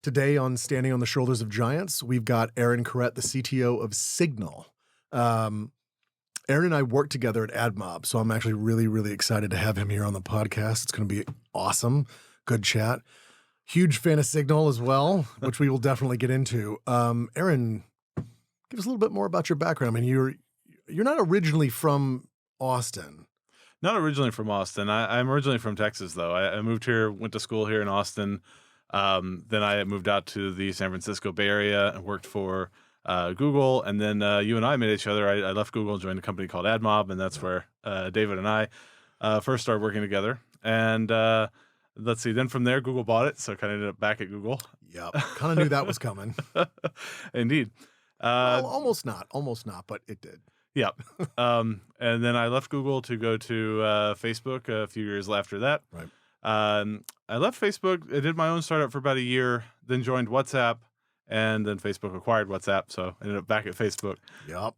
Today on Standing on the Shoulders of Giants, we've got Ehren Kret, the CTO of Signal. Um, Ehren and I worked together at AdMob, so I'm actually really excited to have him here on the podcast. It's going to be awesome. Good chat. Huge fan of Signal as well, which we will definitely get into. Ehren, give us a little bit more about your background. I mean, you're not originally from Austin. Not originally from Austin. I'm originally from Texas, though. I moved here, went to school here in Austin. Then I moved out to the San Francisco Bay Area and worked for Google. And then you and I met each other. I left Google and joined a company called AdMob, and that's where David and I first started working together. And let's see, then from there, Google bought it, so kind of ended up back at Google. Yep, kind of knew that was coming. Indeed. Well, almost not, but it did. Yeah. And then I left Google to go to Facebook a few years after that. Right. I left Facebook. I did my own startup for about a year, then joined WhatsApp, and then Facebook acquired WhatsApp, so I ended up back at Facebook. Yep.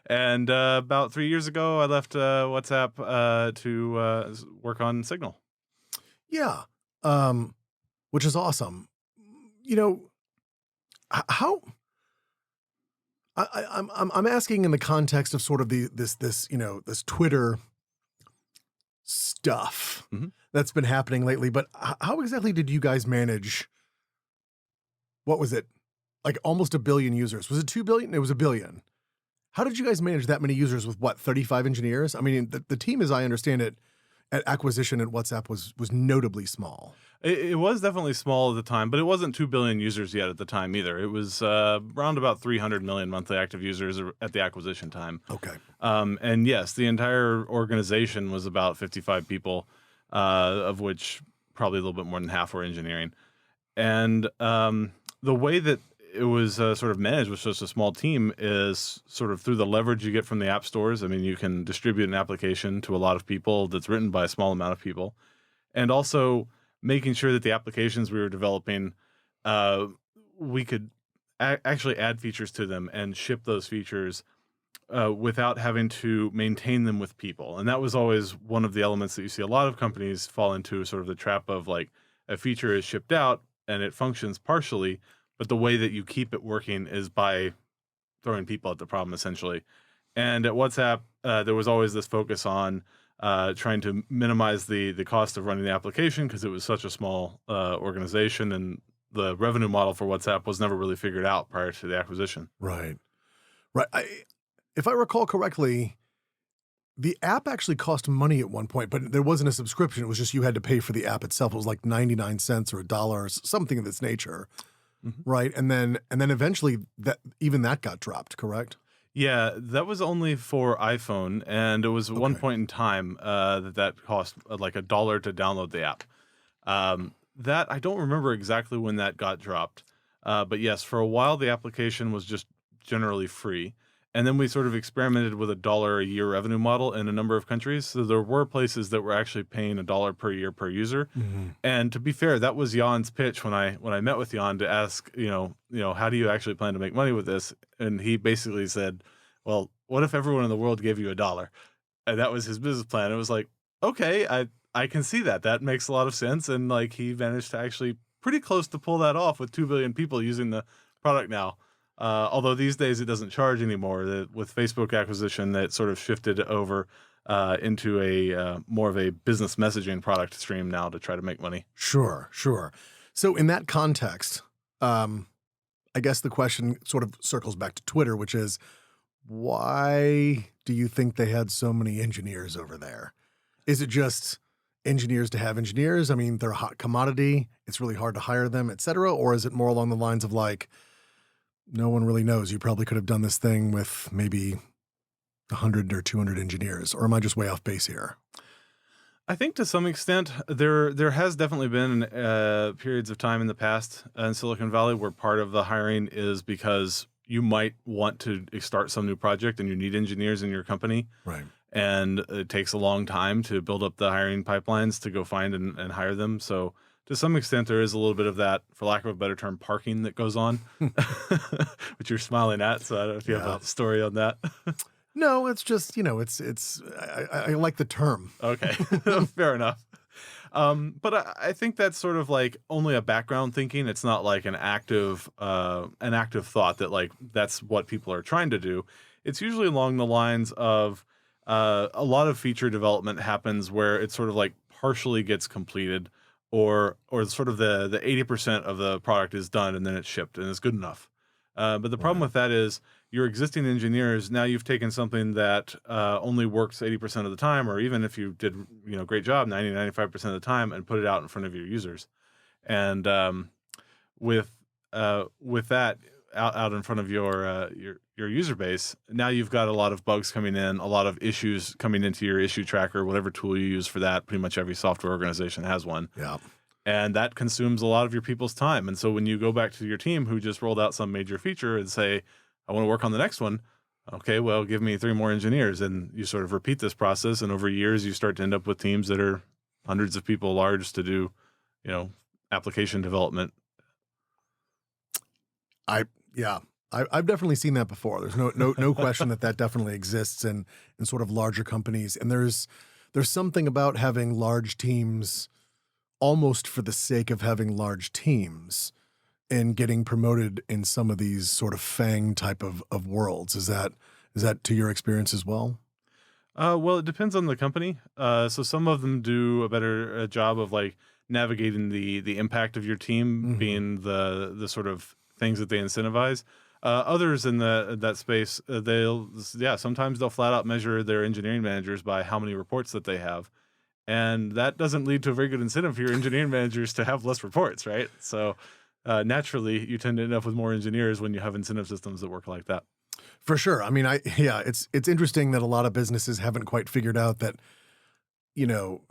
And about 3 years ago, I left WhatsApp to work on Signal. Yeah, which is awesome. You know, how I'm asking in the context of sort of this Twitter stuff that's been happening lately, but how exactly did you guys manage? What was it? Like almost 1 billion users. Was it 2 billion? It was 1 billion. How did you guys manage that many users with what, 35 engineers? I mean, the team, as I understand it, at acquisition at WhatsApp was notably small. It was definitely small at the time, but it wasn't 2 billion users yet at the time either. It was around about 300 million monthly active users at the acquisition time. Okay. And yes, the entire organization was about 55 people, of which probably a little bit more than half were engineering. And the way that it was sort of managed with such a small team is sort of through the leverage you get from the app stores. I mean, you can distribute an application to a lot of people that's written by a small amount of people. And also making sure that the applications we were developing, we could actually add features to them and ship those features without having to maintain them with people. And that was always one of the elements that you see a lot of companies fall into, sort of the trap of like a feature is shipped out and it functions partially, but the way that you keep it working is by throwing people at the problem, essentially. And at WhatsApp, there was always this focus on trying to minimize the cost of running the application because it was such a small organization, and the revenue model for WhatsApp was never really figured out prior to the acquisition. Right. If I recall correctly, the app actually cost money at one point, but there wasn't a subscription. It was just you had to pay for the app itself. It was like 99 cents or $1 or something of this nature. Right. And then eventually that got dropped, correct? Yeah, that was only for iPhone, and it was one point in time that cost like $1 to download the app. That I don't remember exactly when that got dropped, but yes, for a while the application was just generally free, and then we sort of experimented with $1 a year revenue model in a number of countries. So there were places that were actually paying $1 per year per user. And to be fair, that was Jan's pitch when I met with Jan to ask, how do you actually plan to make money with this? And he basically said, well, what if everyone in the world gave you $1? And that was his business plan. It was like, okay, I can see that. That makes a lot of sense. And like he managed to actually pretty close to pull that off with 2 billion people using the product now. Although these days it doesn't charge anymore. With Facebook acquisition, that sort of shifted over into a more of a business messaging product stream now to try to make money. Sure. So in that context, I guess the question sort of circles back to Twitter, which is, why do you think they had so many engineers over there? Is it just engineers to have engineers? I mean, they're a hot commodity. It's really hard to hire them, et cetera. Or is it more along the lines of like, no one really knows. You probably could have done this thing with maybe 100 or 200 engineers. Or am I just way off base here? I think to some extent there has definitely been periods of time in the past in Silicon Valley where part of the hiring is because you might want to start some new project and you need engineers in your company. Right. And it takes a long time to build up the hiring pipelines to go find and hire them. So to some extent, there is a little bit of that, for lack of a better term, parking that goes on, which you're smiling at. So I don't know if you have a story on that. No, it's just, I like the term. Okay, fair enough. But I think that's sort of like only a background thinking. It's not like an active thought that like that's what people are trying to do. It's usually along the lines of a lot of feature development happens where it sort of like partially gets completed, or sort of the 80% of the product is done and then it's shipped and it's good enough. But the problem Right. with that is your existing engineers, now you've taken something that only works 80% of the time, or even if you did, great job, 95% of the time, and put it out in front of your users. And with with that out in front of your user base, now you've got a lot of bugs coming in, a lot of issues coming into your issue tracker, whatever tool you use for that. Pretty much every software organization has one, Yeah. and that consumes a lot of your people's time. And so when you go back to your team who just rolled out some major feature and say, I want to work on the next one, okay, well, give me 3 more engineers, and you sort of repeat this process, and over years you start to end up with teams that are hundreds of people large to do, you know, application development. I yeah. I've definitely seen that before. There's no question that that definitely exists in sort of larger companies. And there's something about having large teams almost for the sake of having large teams and getting promoted in some of these sort of FANG type of worlds. Is that to your experience as well? Well, it depends on the company. So some of them do a better job of like navigating the impact of your team Mhm. being the sort of things that they incentivize. Others in that space, sometimes they'll flat out measure their engineering managers by how many reports that they have, and that doesn't lead to a very good incentive for your engineering managers to have less reports, right? So naturally, you tend to end up with more engineers when you have incentive systems that work like that. For sure. I mean, it's interesting that a lot of businesses haven't quite figured out that, you know,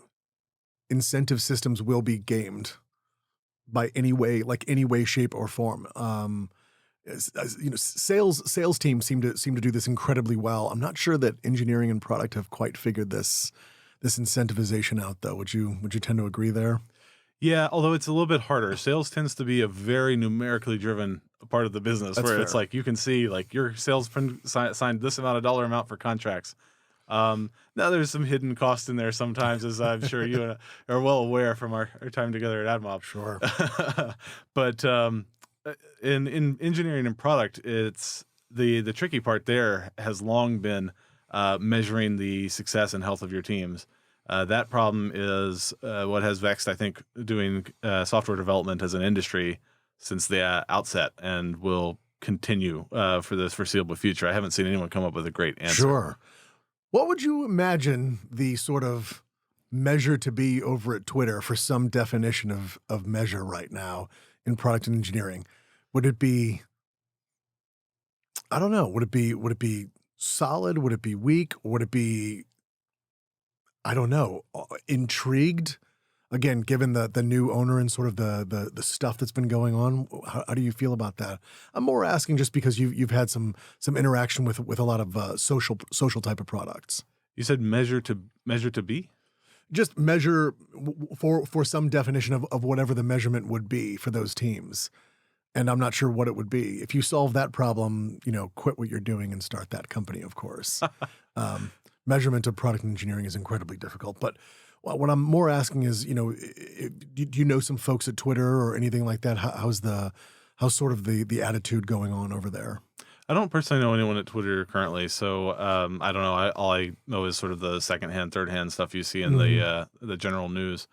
incentive systems will be gamed by any way, shape, or form. Sales teams seem to do this incredibly well. I'm not sure that engineering and product have quite figured this incentivization out, though. Would you tend to agree there? Yeah, although it's a little bit harder. Sales tends to be a very numerically driven part of the business, That's where it's fair. like you can see like your salesman signed this amount of dollar amount for contracts. Now there's some hidden cost in there sometimes, as I'm sure you are well aware from our time together at Sure. AdMob. But in engineering and product, it's the tricky part there has long been measuring the success and health of your teams. That problem is what has vexed, I think, doing software development as an industry since the outset, and will continue for the foreseeable future. I haven't seen anyone come up with a great answer. Sure. What would you imagine the sort of measure to be over at Twitter for some definition of measure right now in product and engineering? Would it be, I don't know, would it be solid? Would it be weak? Would it be, I don't know, intrigued? Again, given the new owner and sort of the stuff that's been going on, how do you feel about that? I'm more asking just because you've had some interaction with a lot of social type of products. You said measure to be? Just measure for some definition of whatever the measurement would be for those teams. And I'm not sure what it would be. If you solve that problem, quit what you're doing and start that company, of course. Measurement of product engineering is incredibly difficult. But what I'm more asking is, do you know some folks at Twitter or anything like that? How's sort of the attitude going on over there? I don't personally know anyone at Twitter currently, so I don't know. All I know is sort of the secondhand, third-hand stuff you see in Mhm. the general news.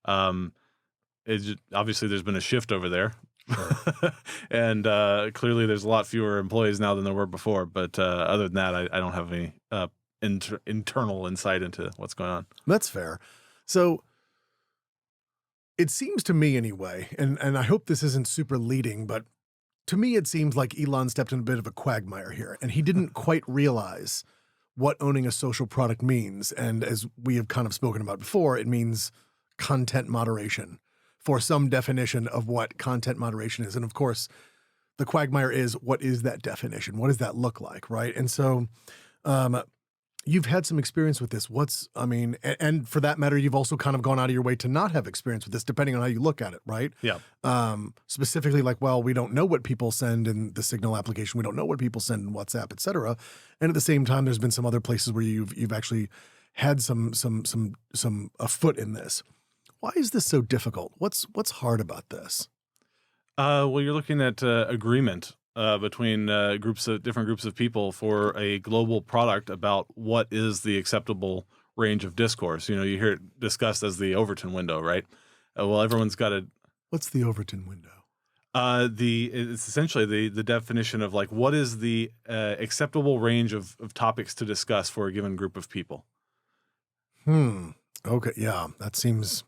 Um, Obviously there's been a shift over there, Sure. and clearly there's a lot fewer employees now than there were before. But other than that, I don't have any internal insight into what's going on. That's fair. So it seems to me anyway, and I hope this isn't super leading, but to me it seems like Elon stepped in a bit of a quagmire here, and he didn't quite realize what owning a social product means. And as we have kind of spoken about before, it means content moderation for some definition of what content moderation is. And of course, the quagmire is, what is that definition? What does that look like, right? And so, um, you've had some experience with this. And for that matter, you've also kind of gone out of your way to not have experience with this, depending on how you look at it, right? Yeah. Specifically, like, well, we don't know what people send in the Signal application. We don't know what people send in WhatsApp, et cetera. And at the same time, there's been some other places where you've actually had some a foot in this. Why is this so difficult? What's hard about this? Well, you're looking at agreement between different groups of people for a global product about what is the acceptable range of discourse. You hear it discussed as the Overton window, right? Well, everyone's got a What's the Overton window? it's essentially the definition of like what is the acceptable range of topics to discuss for a given group of people. Hmm. Okay. Yeah. That seems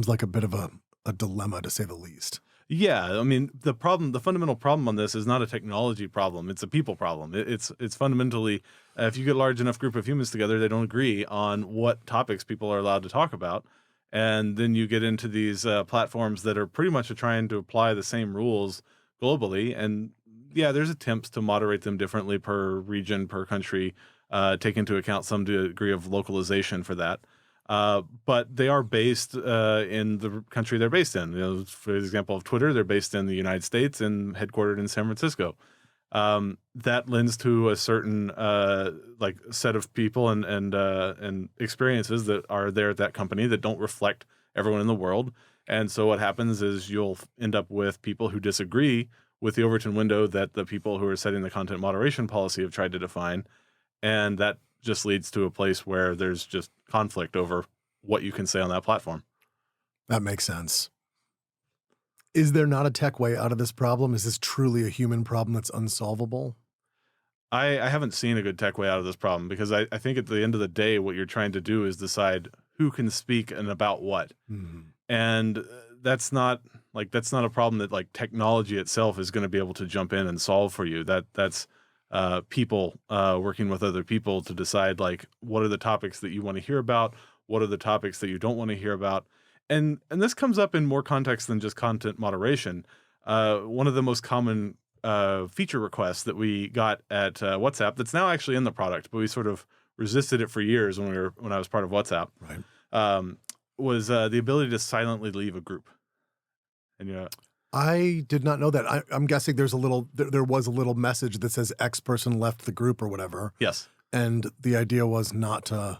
like a bit of a dilemma, to say the least. Yeah, I mean the fundamental problem on this is not a technology problem; it's a people problem. It's fundamentally if you get a large enough group of humans together, they don't agree on what topics people are allowed to talk about, and then you get into these platforms that are pretty much trying to apply the same rules globally. And yeah, there's attempts to moderate them differently per region, per country, take into account some degree of localization for that. But they are based in the country they're based in. For example of Twitter, they're based in the United States and headquartered in San Francisco. That lends to a certain like set of people and experiences that are there at that company that don't reflect everyone in the world. And so what happens is you'll end up with people who disagree with the Overton window that the people who are setting the content moderation policy have tried to define, and that just leads to a place where there's just conflict over what you can say on that platform. That makes sense. Is there not a tech way out of this problem? Is this truly a human problem that's unsolvable? I haven't seen a good tech way out of this problem because I think at the end of the day, what you're trying to do is decide who can speak and about what. Mhm. And that's not a problem that like technology itself is going to be able to jump in and solve for you. That's people working with other people to decide like what are the topics that you want to hear about, what are the topics that you don't want to hear about, and this comes up in more context than just content moderation. One of the most common feature requests that we got at WhatsApp that's now actually in the product, but we sort of resisted it for years when I was part of WhatsApp. Right. Um, was the ability to silently leave a group. And I did not know that. I'm guessing there was a little message that says X person left the group or whatever. yes. And the idea was not to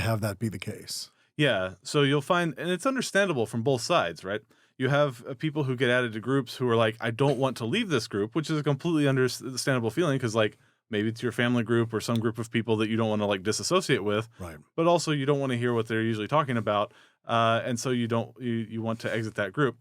have that be the case. Yeah, so you'll find, and it's understandable from both sides, right? You have people who get added to groups who are like, I don't want to leave this group, which is a completely understandable feeling because, like, maybe it's your family group or some group of people that you don't want to like disassociate with, Right. but also you don't want to hear what they're usually talking about, and so you want to exit that group.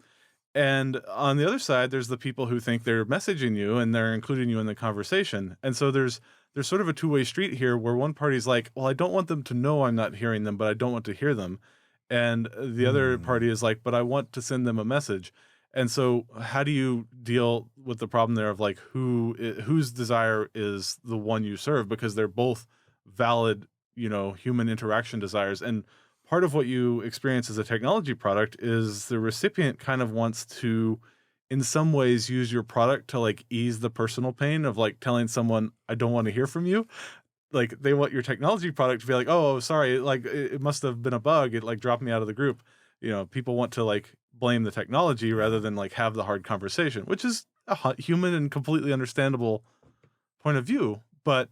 And on the other side, there's the people who think they're messaging you and they're including you in the conversation. And so there's sort of a two-way street here where one party's like, well, I don't want them to know I'm not hearing them, but I don't want to hear them. And the other party is like, but I want to send them a message. And so how do you deal with the problem there of like whose desire is the one you serve? Because they're both valid, human interaction desires. And part of what you experience as a technology product is the recipient kind of wants to, in some ways, use your product to like ease the personal pain of like telling someone, I don't want to hear from you. Like they want your technology product to be like, oh, sorry, like it must have been a bug. It like dropped me out of the group. People want to like blame the technology rather than like have the hard conversation, which is a human and completely understandable point of view. But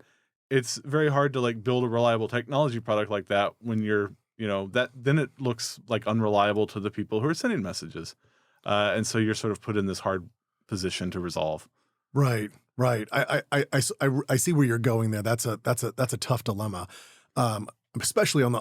it's very hard to like build a reliable technology product like that when you're that then it looks like unreliable to the people who are sending messages, and so you're sort of put in this hard position to resolve. Right. Right. I see where you're going there. That's a tough dilemma. Especially on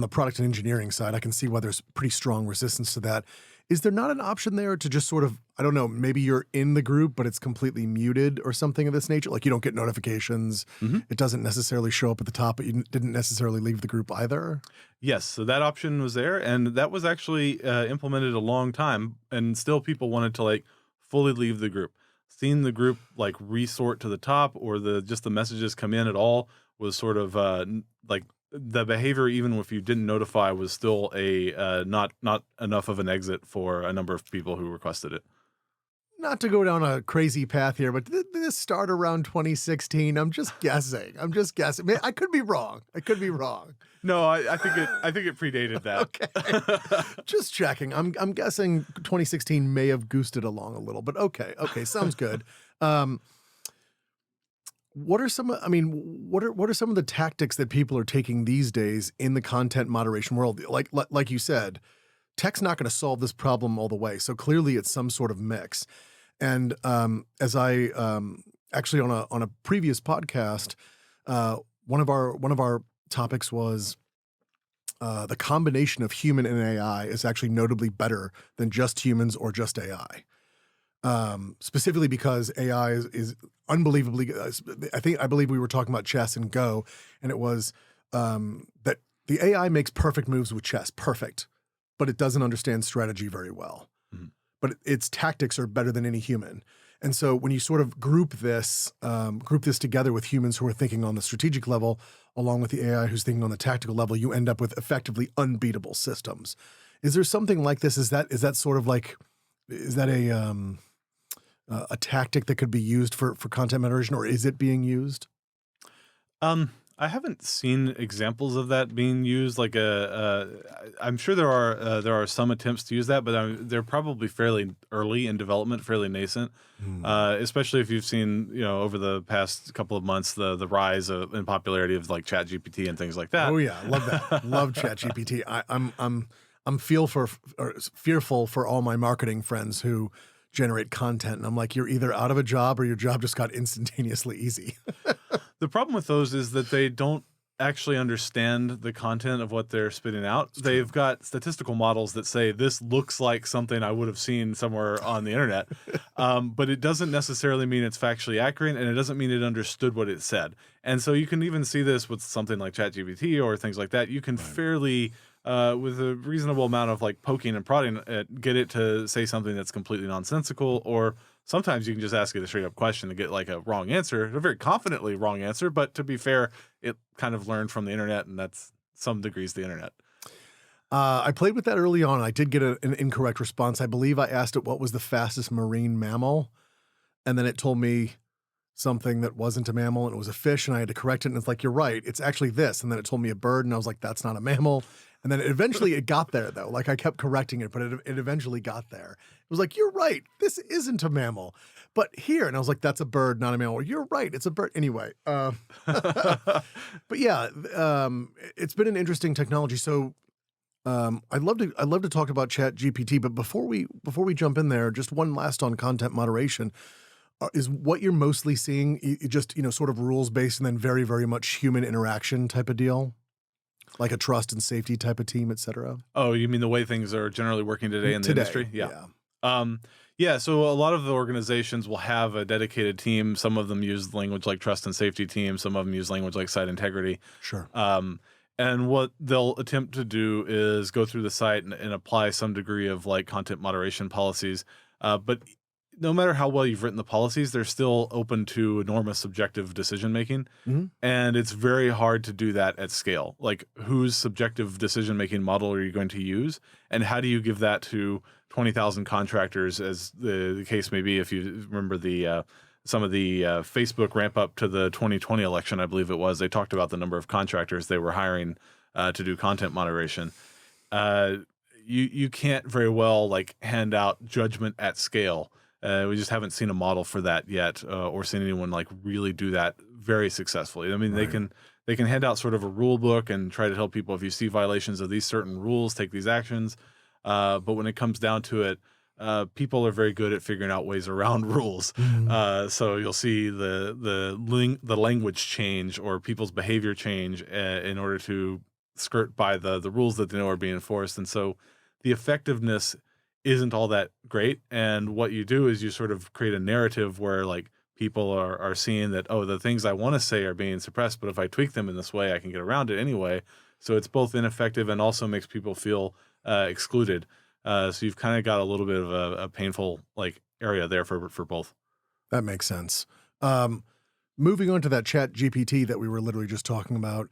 the product and engineering side, I can see why there's pretty strong resistance to that. Is there not an option there to just sort of, I don't know, maybe you're in the group, but it's completely muted or something of this nature? Like you don't get notifications. It doesn't necessarily show up at the top, but you didn't necessarily leave the group either? Yes, so that option was there, and that was actually implemented a long time, and still people wanted to like fully leave the group. Seeing the group like resort to the top or the messages come in at all was sort of like the behavior, even if you didn't notify, was still a not enough of an exit for a number of people who requested it. Not to go down a crazy path here, but did this start around 2016? I'm just guessing. I could be wrong. No, I think it predated that. Okay. Just checking. I'm guessing 2016 may have goosed it along a little, but okay, sounds good. What are some I mean, what are some of the tactics that people are taking these days in the content moderation world? Like you said, tech's not gonna solve this problem all the way, so clearly it's some sort of mix. And, as I, actually on a previous podcast, one of our topics was, the combination of human and AI is actually notably better than just humans or just AI. Specifically because AI is unbelievably. I believe we were talking about chess and Go, and it was that the AI makes perfect moves with chess, perfect, but it doesn't understand strategy very well. Mhm. But its tactics are better than any human. And so when you sort of group this together with humans who are thinking on the strategic level, along with the AI who's thinking on the tactical level, you end up with effectively unbeatable systems. Is there something like this? Is that sort of like, is that a tactic that could be used for content moderation, or is it being used? I haven't seen examples of that being used. I'm sure there are some attempts to use that, but they're probably fairly early in development, fairly nascent. Hmm. Especially if you've seen, over the past couple of months, the rise in popularity of like ChatGPT and things like that. Oh yeah, love that. Love ChatGPT. I'm fearful for all my marketing friends who generate content, and I'm like, you're either out of a job or your job just got instantaneously easy. The problem with those is that they don't actually understand the content of what they're spitting out. They've got statistical models that say this looks like something I would have seen somewhere on the internet, but it doesn't necessarily mean it's factually accurate, and it doesn't mean it understood what it said. And so you can even see this with something like ChatGPT or things like that. You can fairly, with a reasonable amount of like poking and prodding, get it to say something that's completely nonsensical, or sometimes you can just ask it a straight up question to get like a wrong answer, a very confidently wrong answer. But to be fair, it kind of learned from the internet, and that's some degrees the internet. I played with that early on. I did get an incorrect response. I believe I asked it what was the fastest marine mammal, and then it told me something that wasn't a mammal, and it was a fish, and I had to correct it, and it's like, you're right, it's actually this, and then it told me a bird, and I was like, that's not a mammal, and then eventually it got there, though. Like, I kept correcting it, but it eventually got there. It was like, you're right, this isn't a mammal, but here, and I was like, that's a bird, not a mammal. You're right, it's a bird. Anyway, but yeah, it's been an interesting technology. So I'd love to talk about Chat GPT, but before we jump in there, just one last on content moderation. Is what you're mostly seeing just, sort of rules based and then very, very much human interaction type of deal? Like a trust and safety type of team, et cetera? Oh, you mean the way things are generally working today in the industry? Today, Yeah. yeah. Yeah, so a lot of the organizations will have a dedicated team. Some of them use language like trust and safety team. Some of them use language like site integrity. Sure. And what they'll attempt to do is go through the site and apply some degree of like content moderation policies. But no matter how well you've written the policies, they're still open to enormous subjective decision making. Mhm. And it's very hard to do that at scale. Like, whose subjective decision making model are you going to use? And how do you give that to 20,000 contractors, as the case may be? If you remember some of the Facebook ramp up to the 2020 election, I believe it was, they talked about the number of contractors they were hiring to do content moderation. You can't very well like hand out judgment at scale. We just haven't seen a model for that yet, or seen anyone like really do that very successfully. I mean, Right. they can hand out sort of a rule book and try to tell people, if you see violations of these certain rules, take these actions. But when it comes down to it, people are very good at figuring out ways around rules. Mhm. So you'll see the language change or people's behavior change in order to skirt by the rules that they know are being enforced. And so the effectiveness isn't all that great. And what you do is you sort of create a narrative where like people are seeing that, oh, the things I want to say are being suppressed, but if I tweak them in this way, I can get around it anyway. So it's both ineffective and also makes people feel excluded. So you've kind of got a little bit of a painful like area there for both. That makes sense. Moving on to that Chat GPT that we were literally just talking about.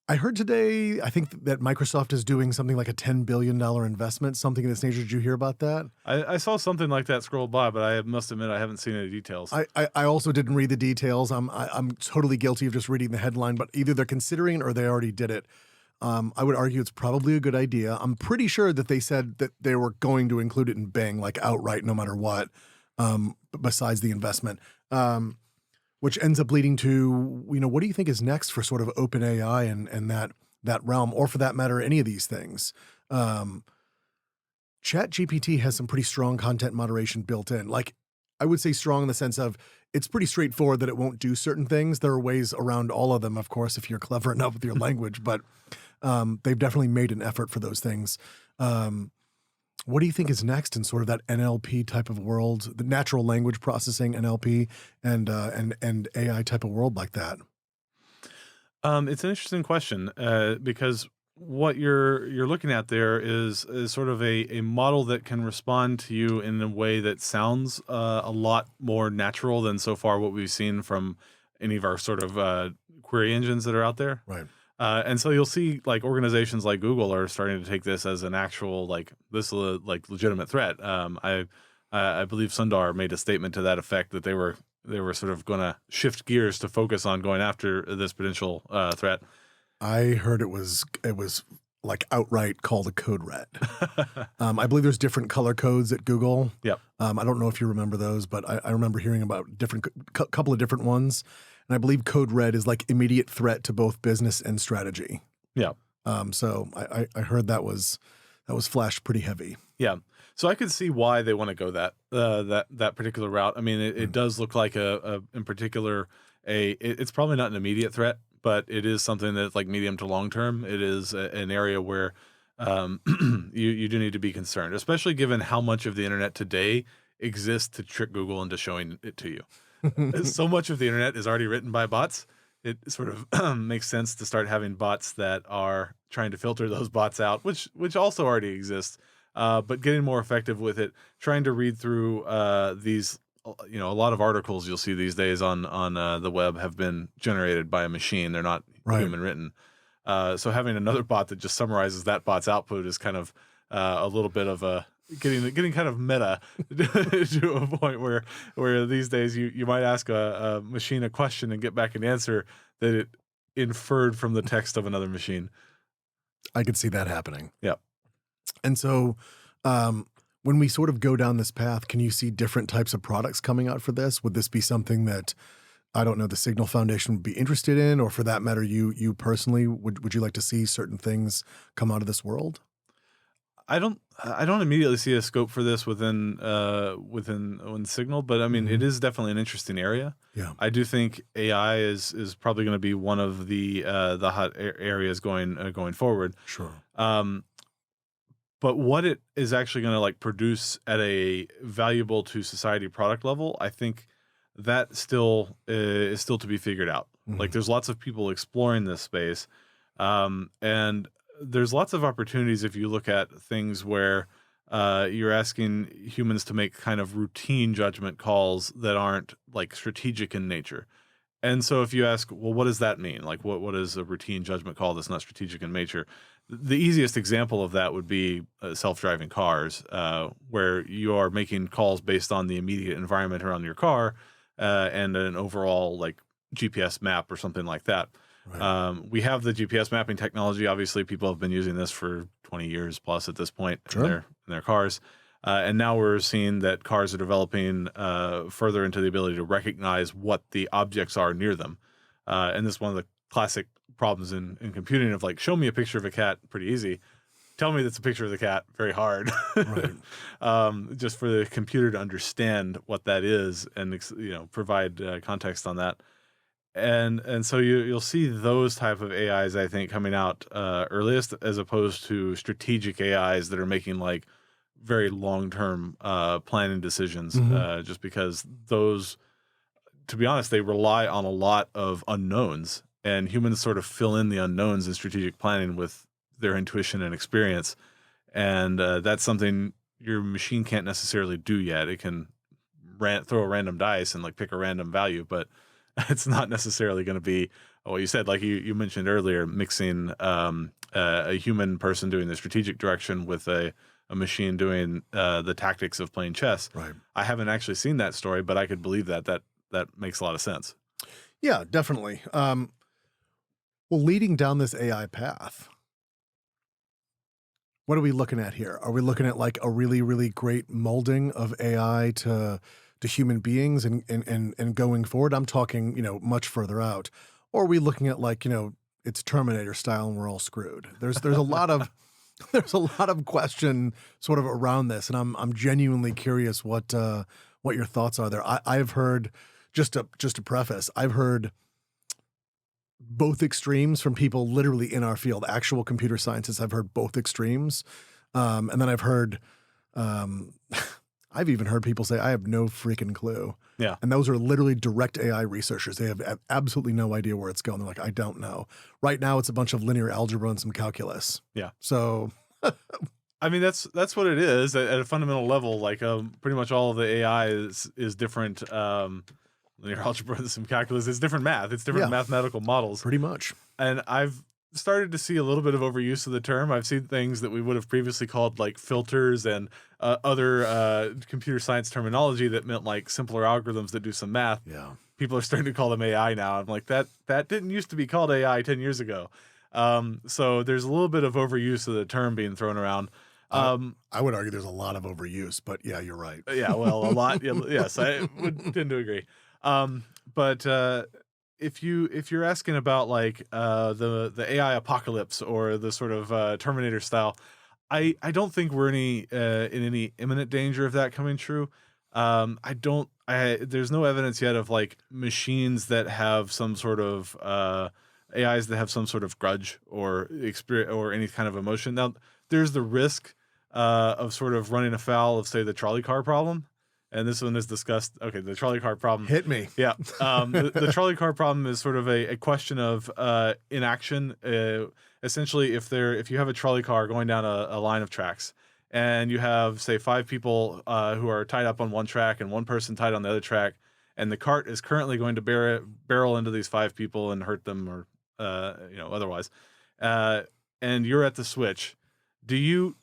I heard today, I think that Microsoft is doing something like a $10 billion investment, something of this nature. Did you hear about that? I saw something like that scroll by, but I must admit I haven't seen any details. I also didn't read the details. I'm totally guilty of just reading the headline, but either they're considering it or they already did it. I would argue it's probably a good idea. I'm pretty sure that they said that they were going to include it in Bing, like outright, no matter what, besides the investment. which ends up leading to, what do you think is next for sort of open AI and that realm, or for that matter, any of these things? Um, ChatGPT has some pretty strong content moderation built in. Like, I would say strong in the sense of it's pretty straightforward that it won't do certain things. There are ways around all of them, of course, if you're clever enough with your language, but they've definitely made an effort for those things. What do you think is next in sort of that NLP type of world, the natural language processing NLP and AI type of world like that? It's an interesting question because what you're looking at there is sort of a model that can respond to you in a way that sounds a lot more natural than so far what we've seen from any of our sort of query engines that are out there. Right. And so you'll see like organizations like Google are starting to take this as an actual like this is a like legitimate threat. I believe Sundar made a statement to that effect that they were sort of going to shift gears to focus on going after this potential threat. I heard it was like outright called a code red. I believe there's different color codes at Google. Yep. I don't know if you remember those, but I remember hearing about different couple of different ones. And I believe code red is like immediate threat to both business and strategy. Yeah. So I heard that was flashed pretty heavy. Yeah. So I could see why they want to go that particular route. I mean, it does look like in particular it's probably not an immediate threat, but it is something that's like medium to long term. It is an area where you do need to be concerned, especially given how much of the internet today exists to trick Google into showing it to you. So much of the internet is already written by bots. It sort of makes sense to start having bots that are trying to filter those bots out, which also already exists. But getting more effective with it, trying to read through these, a lot of articles you'll see these days on the web have been generated by a machine. They're not human written. So having another bot that just summarizes that bot's output is kind of a little bit of a getting kind of meta to a point where these days you might ask a machine a question and get back an answer that it inferred from the text of another machine. I could see that happening. Yeah. And so when we sort of go down this path, can you see different types of products coming out for this? Would this be something that, I don't know, the Signal Foundation would be interested in, or for that matter, you personally, would you like to see certain things come out of this world? I don't immediately see a scope for this within Signal, but I mean, it is definitely an interesting area. Yeah. I do think AI is probably going to be one of the hot areas going forward. Sure. But what it is actually going to like produce at a valuable to society product level, I think that still is still to be figured out. Like there's lots of people exploring this space, and there's lots of opportunities if you look at things where you're asking humans to make kind of routine judgment calls that aren't like strategic in nature. And so if you ask, well, what does that mean? Like what is a routine judgment call that's not strategic in nature? The easiest example of that would be self-driving cars, where you are making calls based on the immediate environment around your car and an overall like GPS map or something like that. Right. We have the GPS mapping technology. Obviously, people have been using this for 20 years plus at this point in their cars. And now we're seeing that cars are developing further into the ability to recognize what the objects are near them. And this is one of the classic problems in computing of like, show me a picture of a cat, pretty easy. Tell me that's a picture of the cat, very hard. Right. Just for the computer to understand what that is and provide context on that. And so you'll see those type of AIs, I think, coming out earliest, as opposed to strategic AIs that are making like very long-term planning decisions, just because those, to be honest, they rely on a lot of unknowns, and humans sort of fill in the unknowns in strategic planning with their intuition and experience. And that's something your machine can't necessarily do yet. It can throw a random dice and like pick a random value, but it's not necessarily going to be what you said. Like you mentioned earlier, mixing a human person doing the strategic direction with a machine doing the tactics of playing chess. Right. I haven't actually seen that story, but I could believe that makes a lot of sense. Yeah, definitely. Well, leading down this AI path, what are we looking at here? Are we looking at like a really, really great molding of AI to to human beings and going forward? I'm talking, much further out. Or are we looking at like, it's Terminator style and we're all screwed? There's a lot of there's a lot of question sort of around this, and I'm genuinely curious what your thoughts are there. I've heard, just to preface, I've heard both extremes from people literally in our field, actual computer scientists. I've heard both extremes. And then I've even heard people say, I have no freaking clue. Yeah. And those are literally direct AI researchers. They have absolutely no idea where it's going. They're like, I don't know. Right now, it's a bunch of linear algebra and some calculus. Yeah. So, I mean, that's what it is at a fundamental level. Like, pretty much all of the AI is different. Linear algebra and some calculus. It's different math. It's different mathematical models. Pretty much. And I've started to see a little bit of overuse of the term. I've seen things that we would have previously called like filters and other computer science terminology that meant like simpler algorithms that do some math. Yeah. People are starting to call them AI now. I'm like, that didn't used to be called AI 10 years ago. So there's a little bit of overuse of the term being thrown around. I would argue there's a lot of overuse, but yeah, you're right. Yeah, well, a lot. Yes, I would tend to agree. But if you're asking about like the AI apocalypse or the sort of Terminator style, I don't think we're in any imminent danger of that coming true. There's no evidence yet of like machines that have some sort of AIs that have some sort of grudge or experience or any kind of emotion. Now, there's the risk of sort of running afoul of, say, the trolley car problem. And this one is discussed. Okay, the trolley car problem. Hit me. Yeah. The trolley car problem is sort of a question of inaction. Essentially, if you have a trolley car going down a line of tracks and you have, say, 5 people who are tied up on one track and one person tied on the other track, and the cart is currently going to barrel into these 5 people and hurt them or otherwise, and you're at the switch, do you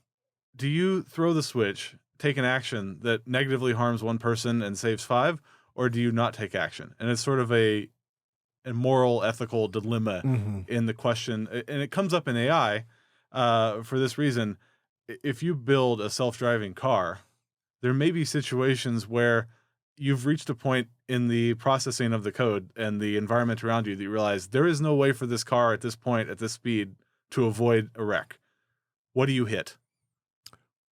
throw the switch, take an action that negatively harms one person and saves 5, or do you not take action? And it's sort of a moral, ethical dilemma in the question, and it comes up in AI for this reason. If you build a self-driving car, there may be situations where you've reached a point in the processing of the code and the environment around you that you realize there is no way for this car at this point, at this speed, to avoid a wreck. What do you hit?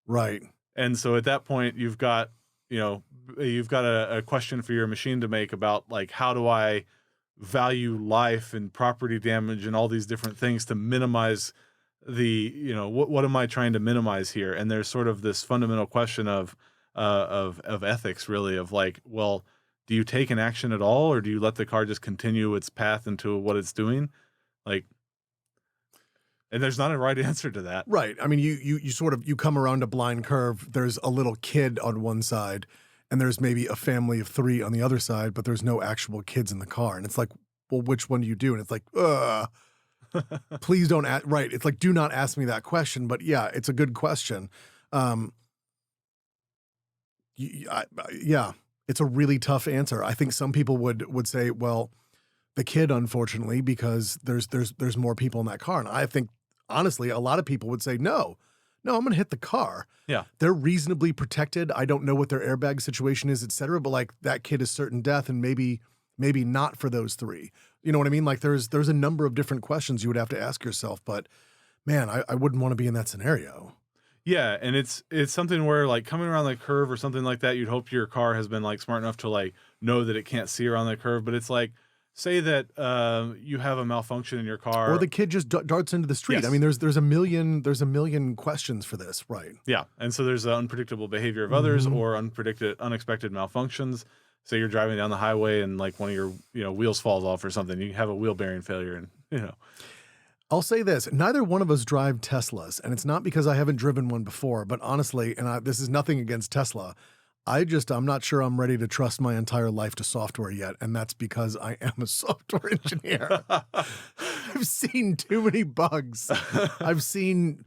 Right. And so at that point, you've got a question for your machine to make about like, how do I value life and property damage and all these different things to minimize what am I trying to minimize here? And there's sort of this fundamental question of ethics, really, of like, well, do you take an action at all, or do you let the car just continue its path into what it's doing? Like, and there's not a right answer to that. Right. I mean, you come around a blind curve. There's a little kid on one side, and there's maybe a family of 3 on the other side, but there's no actual kids in the car. And it's like, well, which one do you do? And it's like, please don't ask. Right. It's like, do not ask me that question. But yeah, it's a good question. Yeah, it's a really tough answer. I think some people would say, well, the kid, unfortunately, because there's more people in that car. And I think, honestly, a lot of people would say, no, I'm going to hit the car. Yeah. They're reasonably protected. I don't know what their airbag situation is, et cetera, but like that kid is certain death, and maybe not for those 3. You know what I mean? Like there's a number of different questions you would have to ask yourself, but man, I wouldn't want to be in that scenario. Yeah, and it's something where like coming around the curve or something like that, you'd hope your car has been like smart enough to like know that it can't see around the curve. But it's like, say that you have a malfunction in your car, or the kid just darts into the street. Yes. I mean, there's a million questions for this, right? Yeah, and so there's the unpredictable behavior of others or unexpected malfunctions. Say you're driving down the highway and like one of your wheels falls off or something. You have a wheel bearing failure, and I'll say this, neither one of us drive Teslas, and it's not because I haven't driven one before, but honestly, this is nothing against Tesla, I'm not sure I'm ready to trust my entire life to software yet, and that's because I am a software engineer. I've seen too many bugs. I've seen,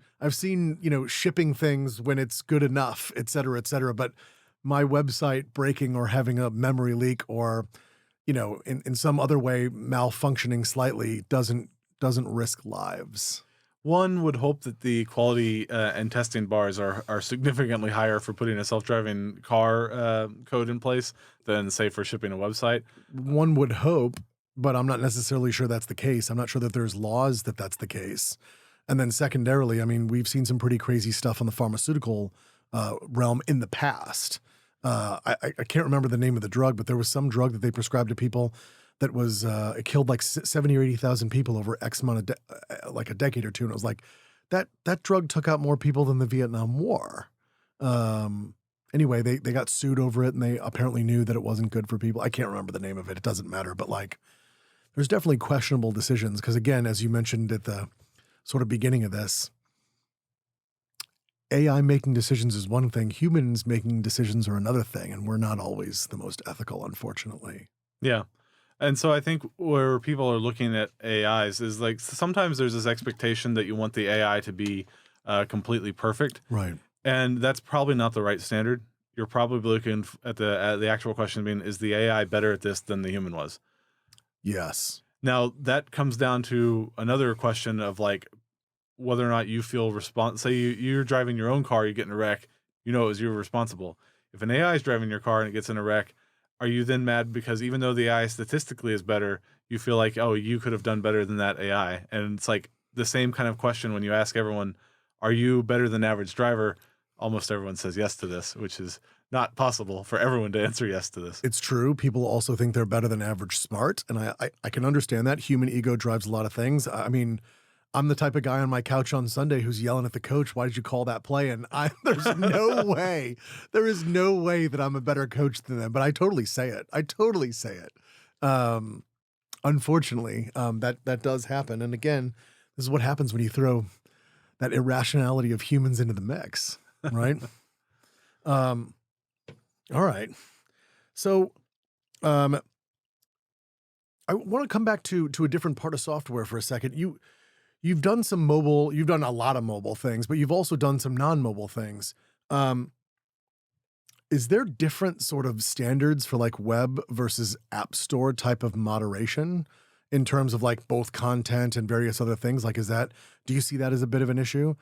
shipping things when it's good enough, et cetera, but my website breaking or having a memory leak or, in some other way malfunctioning slightly doesn't risk lives. One would hope that the quality and testing bars are significantly higher for putting a self-driving car code in place than, say, for shipping a website. One would hope, but I'm not necessarily sure that's the case. I'm not sure that there's laws that that's the case. And then secondarily, I mean, we've seen some pretty crazy stuff on the pharmaceutical realm in the past. I can't remember the name of the drug, but there was some drug that they prescribed to people that was it killed like 70 or 80,000 people over X amount of like a decade or two, and it was like that drug took out more people than the Vietnam War. Um, anyway, they got sued over it, and they apparently knew that it wasn't good for people. I can't remember the name of it. It doesn't matter, but like there's definitely questionable decisions because again, as you mentioned at the sort of beginning of this, AI making decisions is one thing, humans making decisions are another thing, and we're not always the most ethical, unfortunately. Yeah. And so I think where people are looking at AIs is like sometimes there's this expectation that you want the AI to be completely perfect, Right. and that's probably not the right standard. You're probably looking at the actual question being, is the AI better at this than the human was? Yes. Now that comes down to another question of like whether or not you feel say you're driving your own car, you get in a wreck, you know it was you were responsible. If an AI is driving your car and it gets in a wreck, are you then mad because even though the AI statistically is better, you feel like, oh, you could have done better than that AI? And it's like the same kind of question when you ask everyone, are you better than average driver? Almost everyone says yes to this, which is not possible for everyone to answer yes to this. It's true. People also think they're better than average smart, and I can understand that. Human ego drives a lot of things. I mean, I'm the type of guy on my couch on Sunday who's yelling at the coach, "Why did you call that play?" And there's no way, there is no way that I'm a better coach than them. But I totally say it. I totally say it. Um, Unfortunately, that does happen. And again, this is what happens when you throw that irrationality of humans into the mix, right? um, all right. So, um, I want to come back to a different part of software for a second. You've done some mobile, you've done a lot of mobile things, but you've also done some non-mobile things. Um, is there different sort of standards for like web versus app store type of moderation in terms of like both content and various other things? Like, do you see that as a bit of an issue?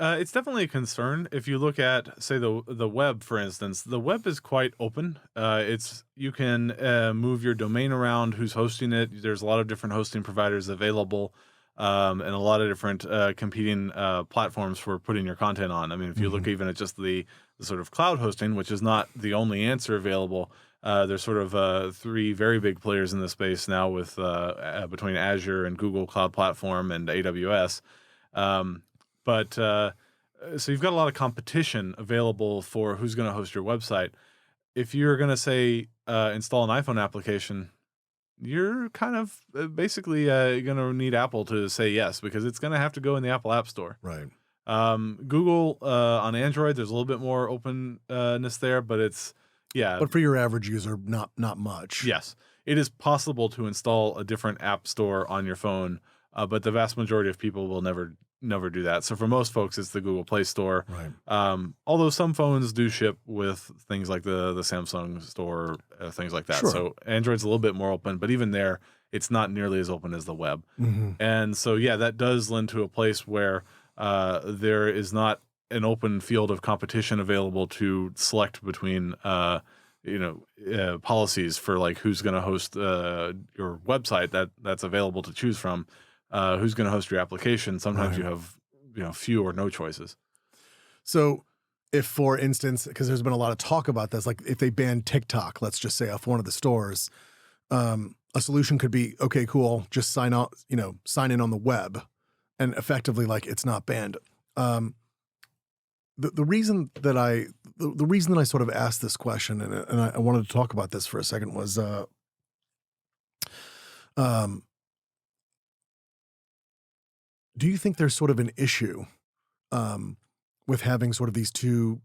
It's definitely a concern. If you look at, say, the web, for instance, the web is quite open. It's you can move your domain around, who's hosting it. There's a lot of different hosting providers available, and a lot of different competing platforms for putting your content on. I mean, if you look even at just the sort of cloud hosting, which is not the only answer available, there's sort of three very big players in the space now with between Azure and Google Cloud Platform and AWS. But so you've got a lot of competition available for who's going to host your website. If you're going to say install an iPhone application, you're kind of basically going to need Apple to say yes because it's going to have to go in the Apple App Store. Right. Google on Android, there's a little bit more openness there, but it's But for your average user, not much. yes, it is possible to install a different app store on your phone, but the vast majority of people will never do that. So for most folks, it's the Google Play Store. Right. Although some phones do ship with things like the Samsung Store, things like that. Sure. So Android's a little bit more open, but even there, it's not nearly as open as the web. Mhm. And so, yeah, that does lend to a place where there is not an open field of competition available to select between, policies for like who's going to host your website that's available to choose from. Who's going to host your application? Sometimes Right. you have few or no choices. So if, for instance, because there's been a lot of talk about this, like if they ban TikTok, let's just say off one of the stores, a solution could be, okay, cool, just sign in on the web, and effectively like it's not banned. The reason that the reason that I sort of asked this question and I wanted to talk about this for a second was um, do you think there's sort of an issue um, with having sort of these two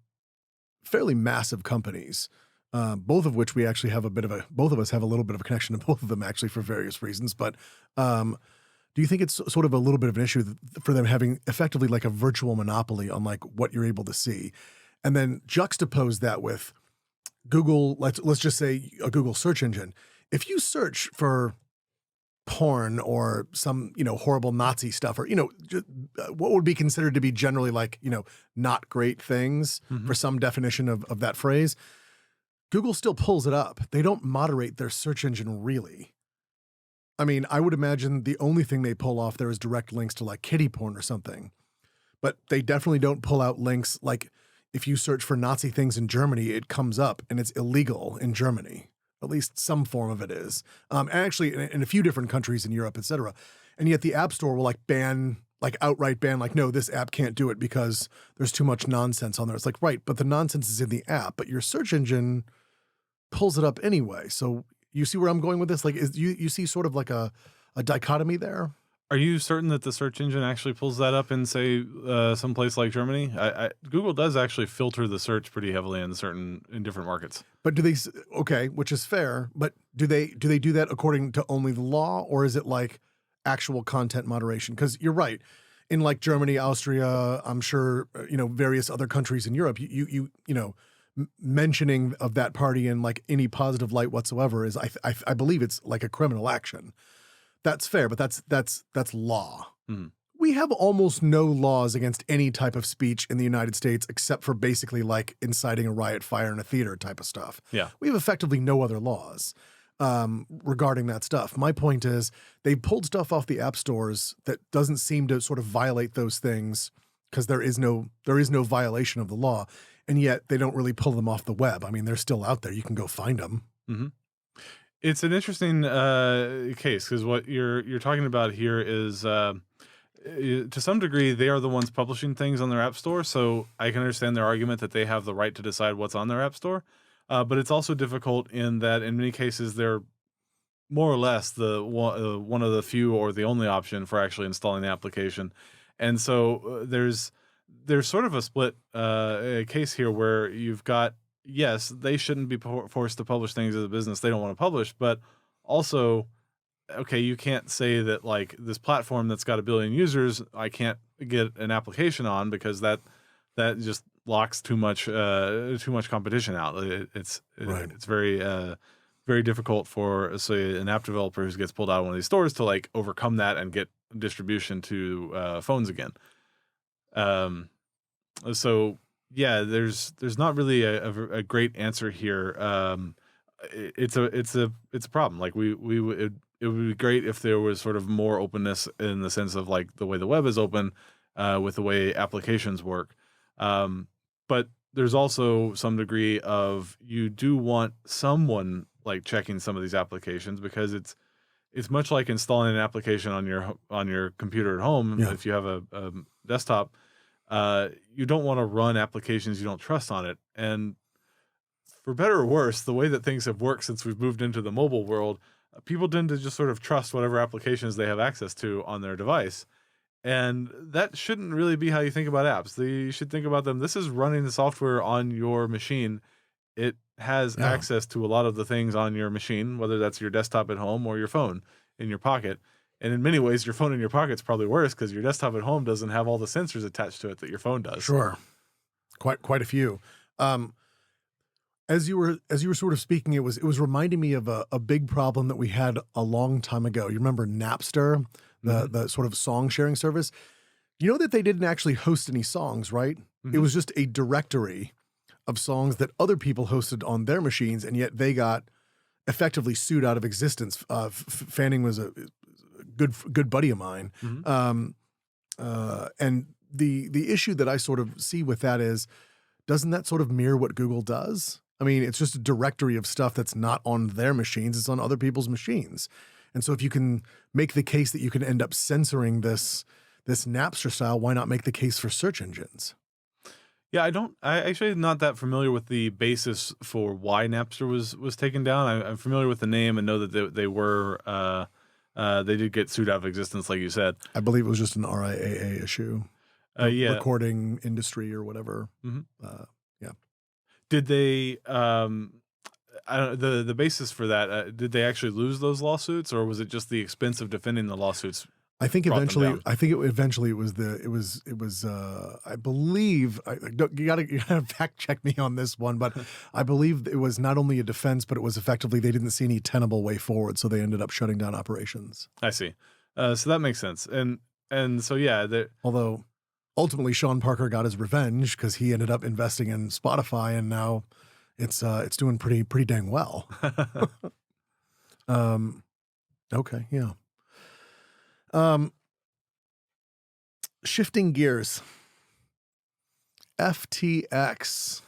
fairly massive companies, both of which we actually have both of us have a little bit of a connection to both of them actually for various reasons. But do you think it's sort of a little bit of an issue for them having effectively like a virtual monopoly on like what you're able to see, and then juxtapose that with Google? Let's just say a Google search engine. If you search for porn or some, horrible Nazi stuff or, what would be considered to be generally like, not great things Mhm. for some definition of that phrase, Google still pulls it up. They don't moderate their search engine really. I mean, I would imagine the only thing they pull off there is direct links to like kitty porn or something. But they definitely don't pull out links like if you search for Nazi things in Germany, it comes up and it's illegal in Germany. At least some form of it is. And actually in a few different countries in Europe, et cetera. And yet the App Store will outright ban, like, no, this app can't do it because there's too much nonsense on there. It's like, right, but the nonsense is in the app, but your search engine pulls it up anyway. So you see where I'm going with this? Like, you see sort of like a dichotomy there? Are you certain that the search engine actually pulls that up in, say, some place like Germany? Google does actually filter the search pretty heavily in different markets. But okay, which is fair, but do they do that according to only the law, or is it like actual content moderation? Because you're right. In like Germany, Austria, I'm sure, various other countries in Europe, mentioning of that party in like any positive light whatsoever is, I believe it's like a criminal action. That's fair, but that's law. Mhm. We have almost no laws against any type of speech in the United States except for basically like inciting a riot, fire in a theater type of stuff. Yeah. We have effectively no other laws regarding that stuff. My point is they pulled stuff off the app stores that doesn't seem to sort of violate those things because there is no violation of the law, and yet they don't really pull them off the web. I mean, they're still out there. You can go find them. Mm-hmm. It's an interesting case because what you're talking about here is to some degree they are the ones publishing things on their app store, so I can understand their argument that they have the right to decide what's on their app store. But it's also difficult in that in many cases they're more or less the one of the few or the only option for actually installing the application, and so there's sort of a split case here where you've got, yes, they shouldn't be forced to publish things as a business they don't want to publish, but also, okay, you can't say that like this platform that's got 1 billion users, I can't get an application on because that just locks too much competition out. It's Right. it's very very difficult for, say, an app developer who gets pulled out of one of these stores to like overcome that and get distribution to phones again. So yeah, there's not really a great answer here. It's a problem. Like it would be great if there was sort of more openness in the sense of like the way the web is open, with the way applications work. But there's also some degree of you do want someone like checking some of these applications because it's much like installing an application on your computer at home. Yeah. If you have a desktop, you don't want to run applications you don't trust on it. And for better or worse, the way that things have worked since we've moved into the mobile world, people tend to just sort of trust whatever applications they have access to on their device. And that shouldn't really be how you think about apps. You should think about them. This is running the software on your machine. It has Yeah. access to a lot of the things on your machine, whether that's your desktop at home or your phone in your pocket. And in many ways, your phone in your pocket is probably worse because your desktop at home doesn't have all the sensors attached to it that your phone does. Sure. Quite a few. As you were sort of speaking, it was reminding me of a big problem that we had a long time ago. You remember Napster, the sort of song sharing service? You know that they didn't actually host any songs, right? It was just a directory of songs that other people hosted on their machines, and yet they got effectively sued out of existence. Fanning was a good buddy of mine. And the issue that I sort of see with that is, doesn't that sort of mirror what Google does? I mean, it's just a directory of stuff that's not on their machines, it's on other people's machines. And so if you can make the case that you can end up censoring this Napster style, why not make the case for search engines? Yeah, I actually am not that familiar with the basis for why Napster was taken down. I'm familiar with the name and know that they were they did get sued out of existence, like you said. I believe it was just an RIAA issue. Yeah. Recording industry or whatever. Yeah. Did they the basis for that, did they actually lose those lawsuits, or was it just the expense of defending the lawsuits? brought them down. I think eventually it was I believe you gotta fact check me on this one, but I believe it was not only a defense, but it was effectively they didn't see any tenable way forward, so they ended up shutting down operations. I see. So that makes sense. And so yeah, Although ultimately Sean Parker got his revenge because he ended up investing in Spotify, and now it's doing pretty dang well. Okay, yeah. Shifting gears, FTX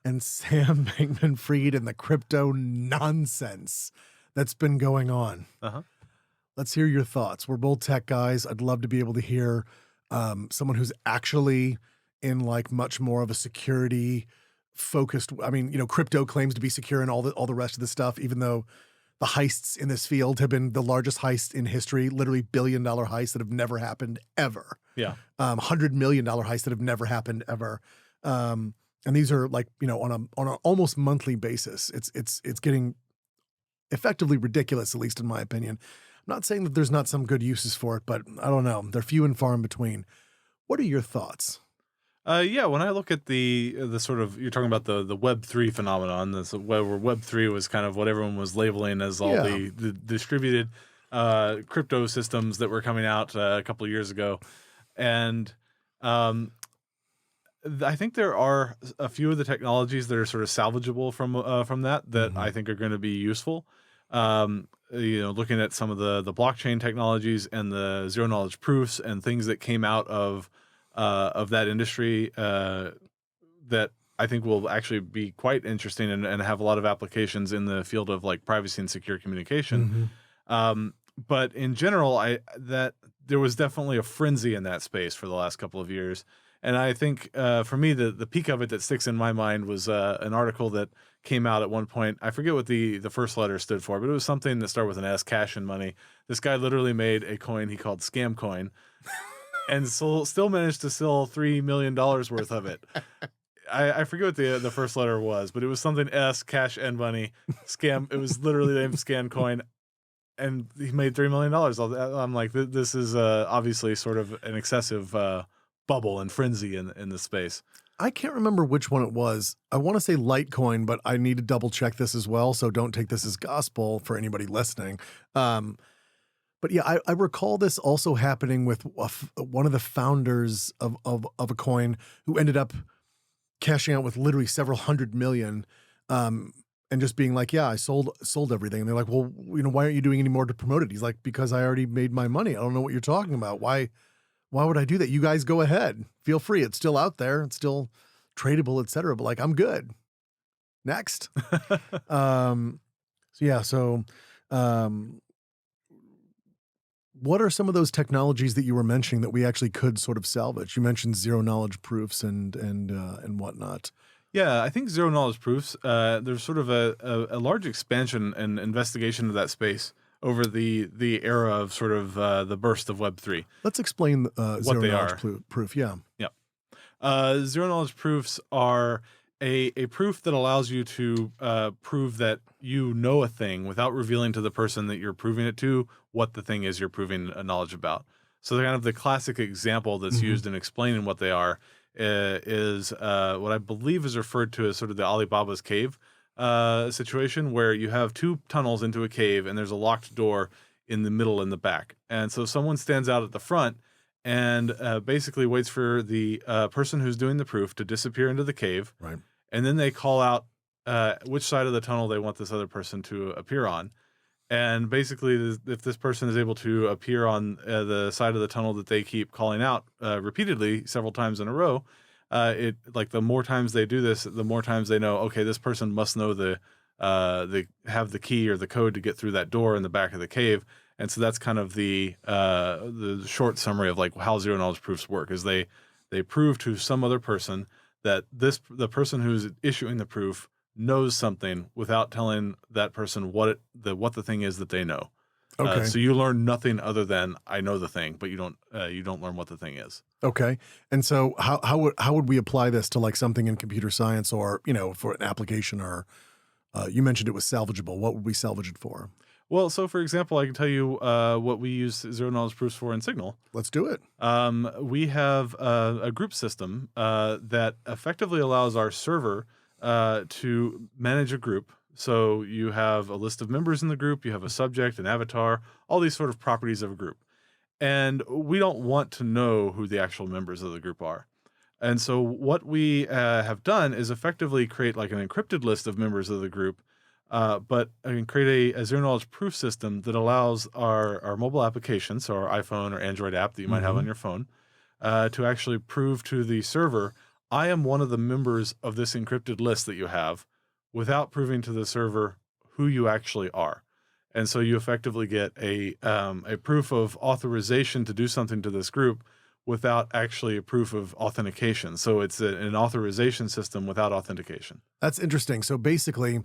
and Sam Bankman-Fried and the crypto nonsense that's been going on. Uh-huh. Let's hear your thoughts. We're both tech guys. I'd love to be able to hear someone who's actually in like much more of a security focused. I mean, crypto claims to be secure and all the rest of the stuff, even though the heists in this field have been the largest heists in history, literally billion-dollar heists that have never happened ever. Yeah. $100 million heists that have never happened ever. And these are like, on an almost monthly basis. It's getting effectively ridiculous, at least in my opinion. I'm not saying that there's not some good uses for it, but I don't know. They're few and far in between. What are your thoughts? Yeah, when I look at the sort of, you're talking about the Web3 phenomenon, where Web3 was kind of what everyone was labeling as all the distributed crypto systems that were coming out a couple of years ago. And I think there are a few of the technologies that are sort of salvageable from that Mm-hmm. I think are going to be useful. Looking at some of the blockchain technologies and the zero knowledge proofs and things that came out of that industry that I think will actually be quite interesting and have a lot of applications in the field of like privacy and secure communication. Mm-hmm. But in general, that there was definitely a frenzy in that space for the last couple of years. And I think for me, the peak of it that sticks in my mind was an article that came out at one point. I forget what the first letter stood for, but it was something that started with an S, cash and money. This guy literally made a coin he called Scam Coin and still managed to sell $3 million worth of it. I forget what the first letter was, but it was something S, cash and money, scam. It was literally named Scam Coin. And he made $3 million. I'm like, this is obviously sort of an excessive bubble and frenzy in this space. I can't remember which one it was. I want to say Litecoin, but I need to double check this as well. So don't take this as gospel for anybody listening. But yeah, I recall this also happening with one of the founders of a coin who ended up cashing out with literally several hundred million, and just being like, yeah, I sold everything. And they're like, well, why aren't you doing any more to promote it? He's like, because I already made my money. I don't know what you're talking about. Why would I do that? You guys go ahead. Feel free. It's still out there. It's still tradable, et cetera. But like, I'm good. Next. What are some of those technologies that you were mentioning that we actually could sort of salvage? You mentioned zero knowledge proofs and whatnot. Yeah, I think zero knowledge proofs, there's sort of a large expansion and investigation of that space over the era of sort of the burst of Web3. Let's explain zero they knowledge are. proof. Yeah. Zero knowledge proofs are a proof that allows you to prove that you know a thing without revealing to the person that you're proving it to what the thing is you're proving a knowledge about. So they're kind of the classic example that's used in explaining what they are is what I believe is referred to as sort of the Alibaba's cave situation, where you have two tunnels into a cave and there's a locked door in the middle and the back. And so someone stands out at the front and basically waits for the person who's doing the proof to disappear into the cave. Right. And then they call out which side of the tunnel they want this other person to appear on. And basically, if this person is able to appear on the side of the tunnel that they keep calling out repeatedly several times in a row, the more times they do this, the more times they know, okay, this person must know have the key or the code to get through that door in the back of the cave. And so that's kind of the short summary of like how zero knowledge proofs work. Is they prove to some other person that the person who's issuing the proof knows something without telling that person what the thing is that they know. Okay. So you learn nothing other than I know the thing, but you don't learn what the thing is. Okay. And so how would we apply this to like something in computer science or, for an application or you mentioned it was salvageable. What would we salvage it for? Well, so for example, I can tell you what we use zero knowledge proofs for in Signal. Let's do it. We have a group system that effectively allows our server to manage a group. So you have a list of members in the group, you have a subject, an avatar, all these sort of properties of a group. And we don't want to know who the actual members of the group are. And so what we have done is effectively create like an encrypted list of members of the group, but I can create a zero knowledge proof system that allows our mobile application, so our iPhone or Android app that you might have on your phone, to actually prove to the server, I am one of the members of this encrypted list that you have, without proving to the server who you actually are. And so you effectively get a proof of authorization to do something to this group without actually a proof of authentication. So it's an authorization system without authentication. That's interesting. So basically,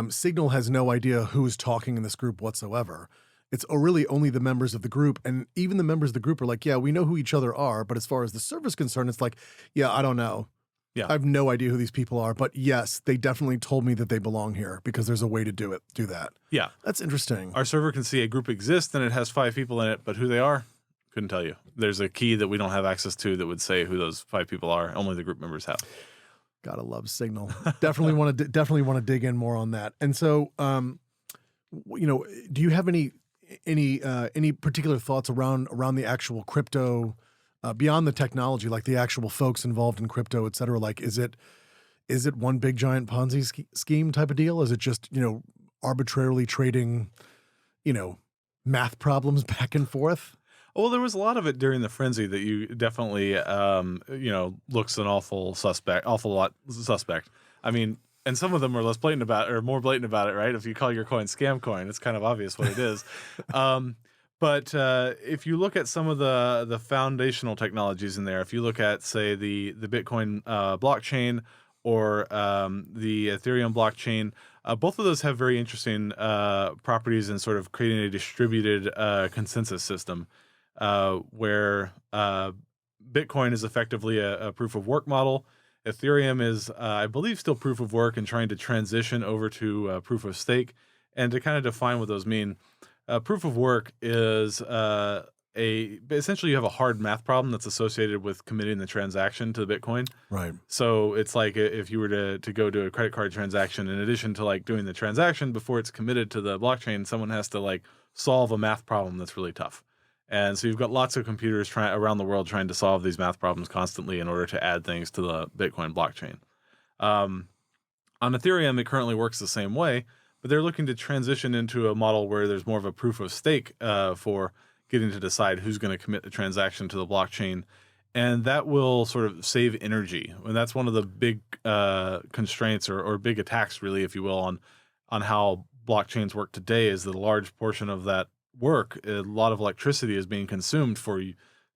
Signal has no idea who's talking in this group whatsoever. It's really only the members of the group, and even the members of the group are like, yeah, we know who each other are, but as far as the server's concerned, it's like, yeah, I don't know. Yeah. I have no idea who these people are, but yes, they definitely told me that they belong here because there's a way to do that. Yeah. That's interesting. Our server can see a group exists and it has 5 people in it, but who they are, couldn't tell you. There's a key that we don't have access to that would say who those 5 people are. Only the group members have. Gotta love Signal. Definitely want to dig in more on that. And so, do you have any particular thoughts around the actual crypto, beyond the technology, like the actual folks involved in crypto, et cetera? Like, is it one big giant Ponzi scheme type of deal? Is it just, arbitrarily trading, math problems back and forth? Well, there was a lot of it during the frenzy that you definitely, looks an awful lot suspect. I mean, and some of them are less blatant about it, or more blatant about it, right? If you call your coin scam coin, it's kind of obvious what it is. But if you look at some of the foundational technologies in there, if you look at, say, the Bitcoin blockchain or the Ethereum blockchain, both of those have very interesting properties in sort of creating a distributed consensus system where Bitcoin is effectively a proof of work model. Ethereum is, I believe, still proof of work and trying to transition over to proof of stake. And to kind of define what those mean, proof of work is essentially you have a hard math problem that's associated with committing the transaction to Bitcoin. Right. So it's like if you were to go to a credit card transaction, in addition to like doing the transaction before it's committed to the blockchain, someone has to like solve a math problem that's really tough. And so you've got lots of computers around the world trying to solve these math problems constantly in order to add things to the Bitcoin blockchain. On Ethereum, it currently works the same way, but they're looking to transition into a model where there's more of a proof of stake for getting to decide who's going to commit the transaction to the blockchain. And that will sort of save energy. And that's one of the big constraints or big attacks, really, if you will, on how blockchains work today, is that a large portion of that work, a lot of electricity is being consumed for,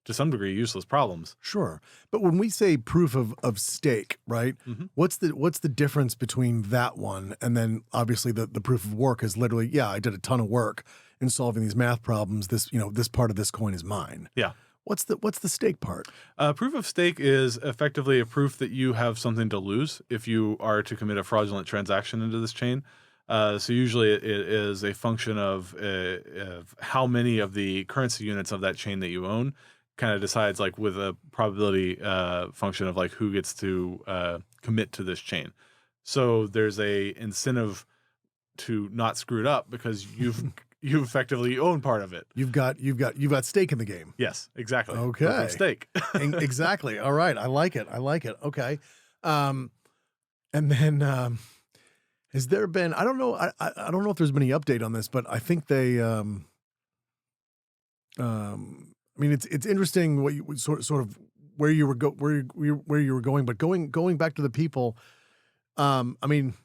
to some degree, useless problems. Sure. But when we say proof of stake, right? Mm-hmm. What's the difference between that one and then obviously the proof of work is literally, yeah, I did a ton of work in solving these math problems. This part of this coin is mine. Yeah. What's the stake part? Proof of stake is effectively a proof that you have something to lose if you are to commit a fraudulent transaction into this chain. So usually it is a function of how many of the currency units of that chain that you own kind of decides, like, with a probability function of like who gets to commit to this chain. So there's a incentive to not screw it up because you effectively own part of it. You've got stake in the game. Yes, exactly. Okay. Proof of stake. Exactly. All right. I like it. Okay. And then has there been, I don't know if there's been any update on this, but I think they I mean, it's interesting what you sort of where you were going, but going back to the people, I mean,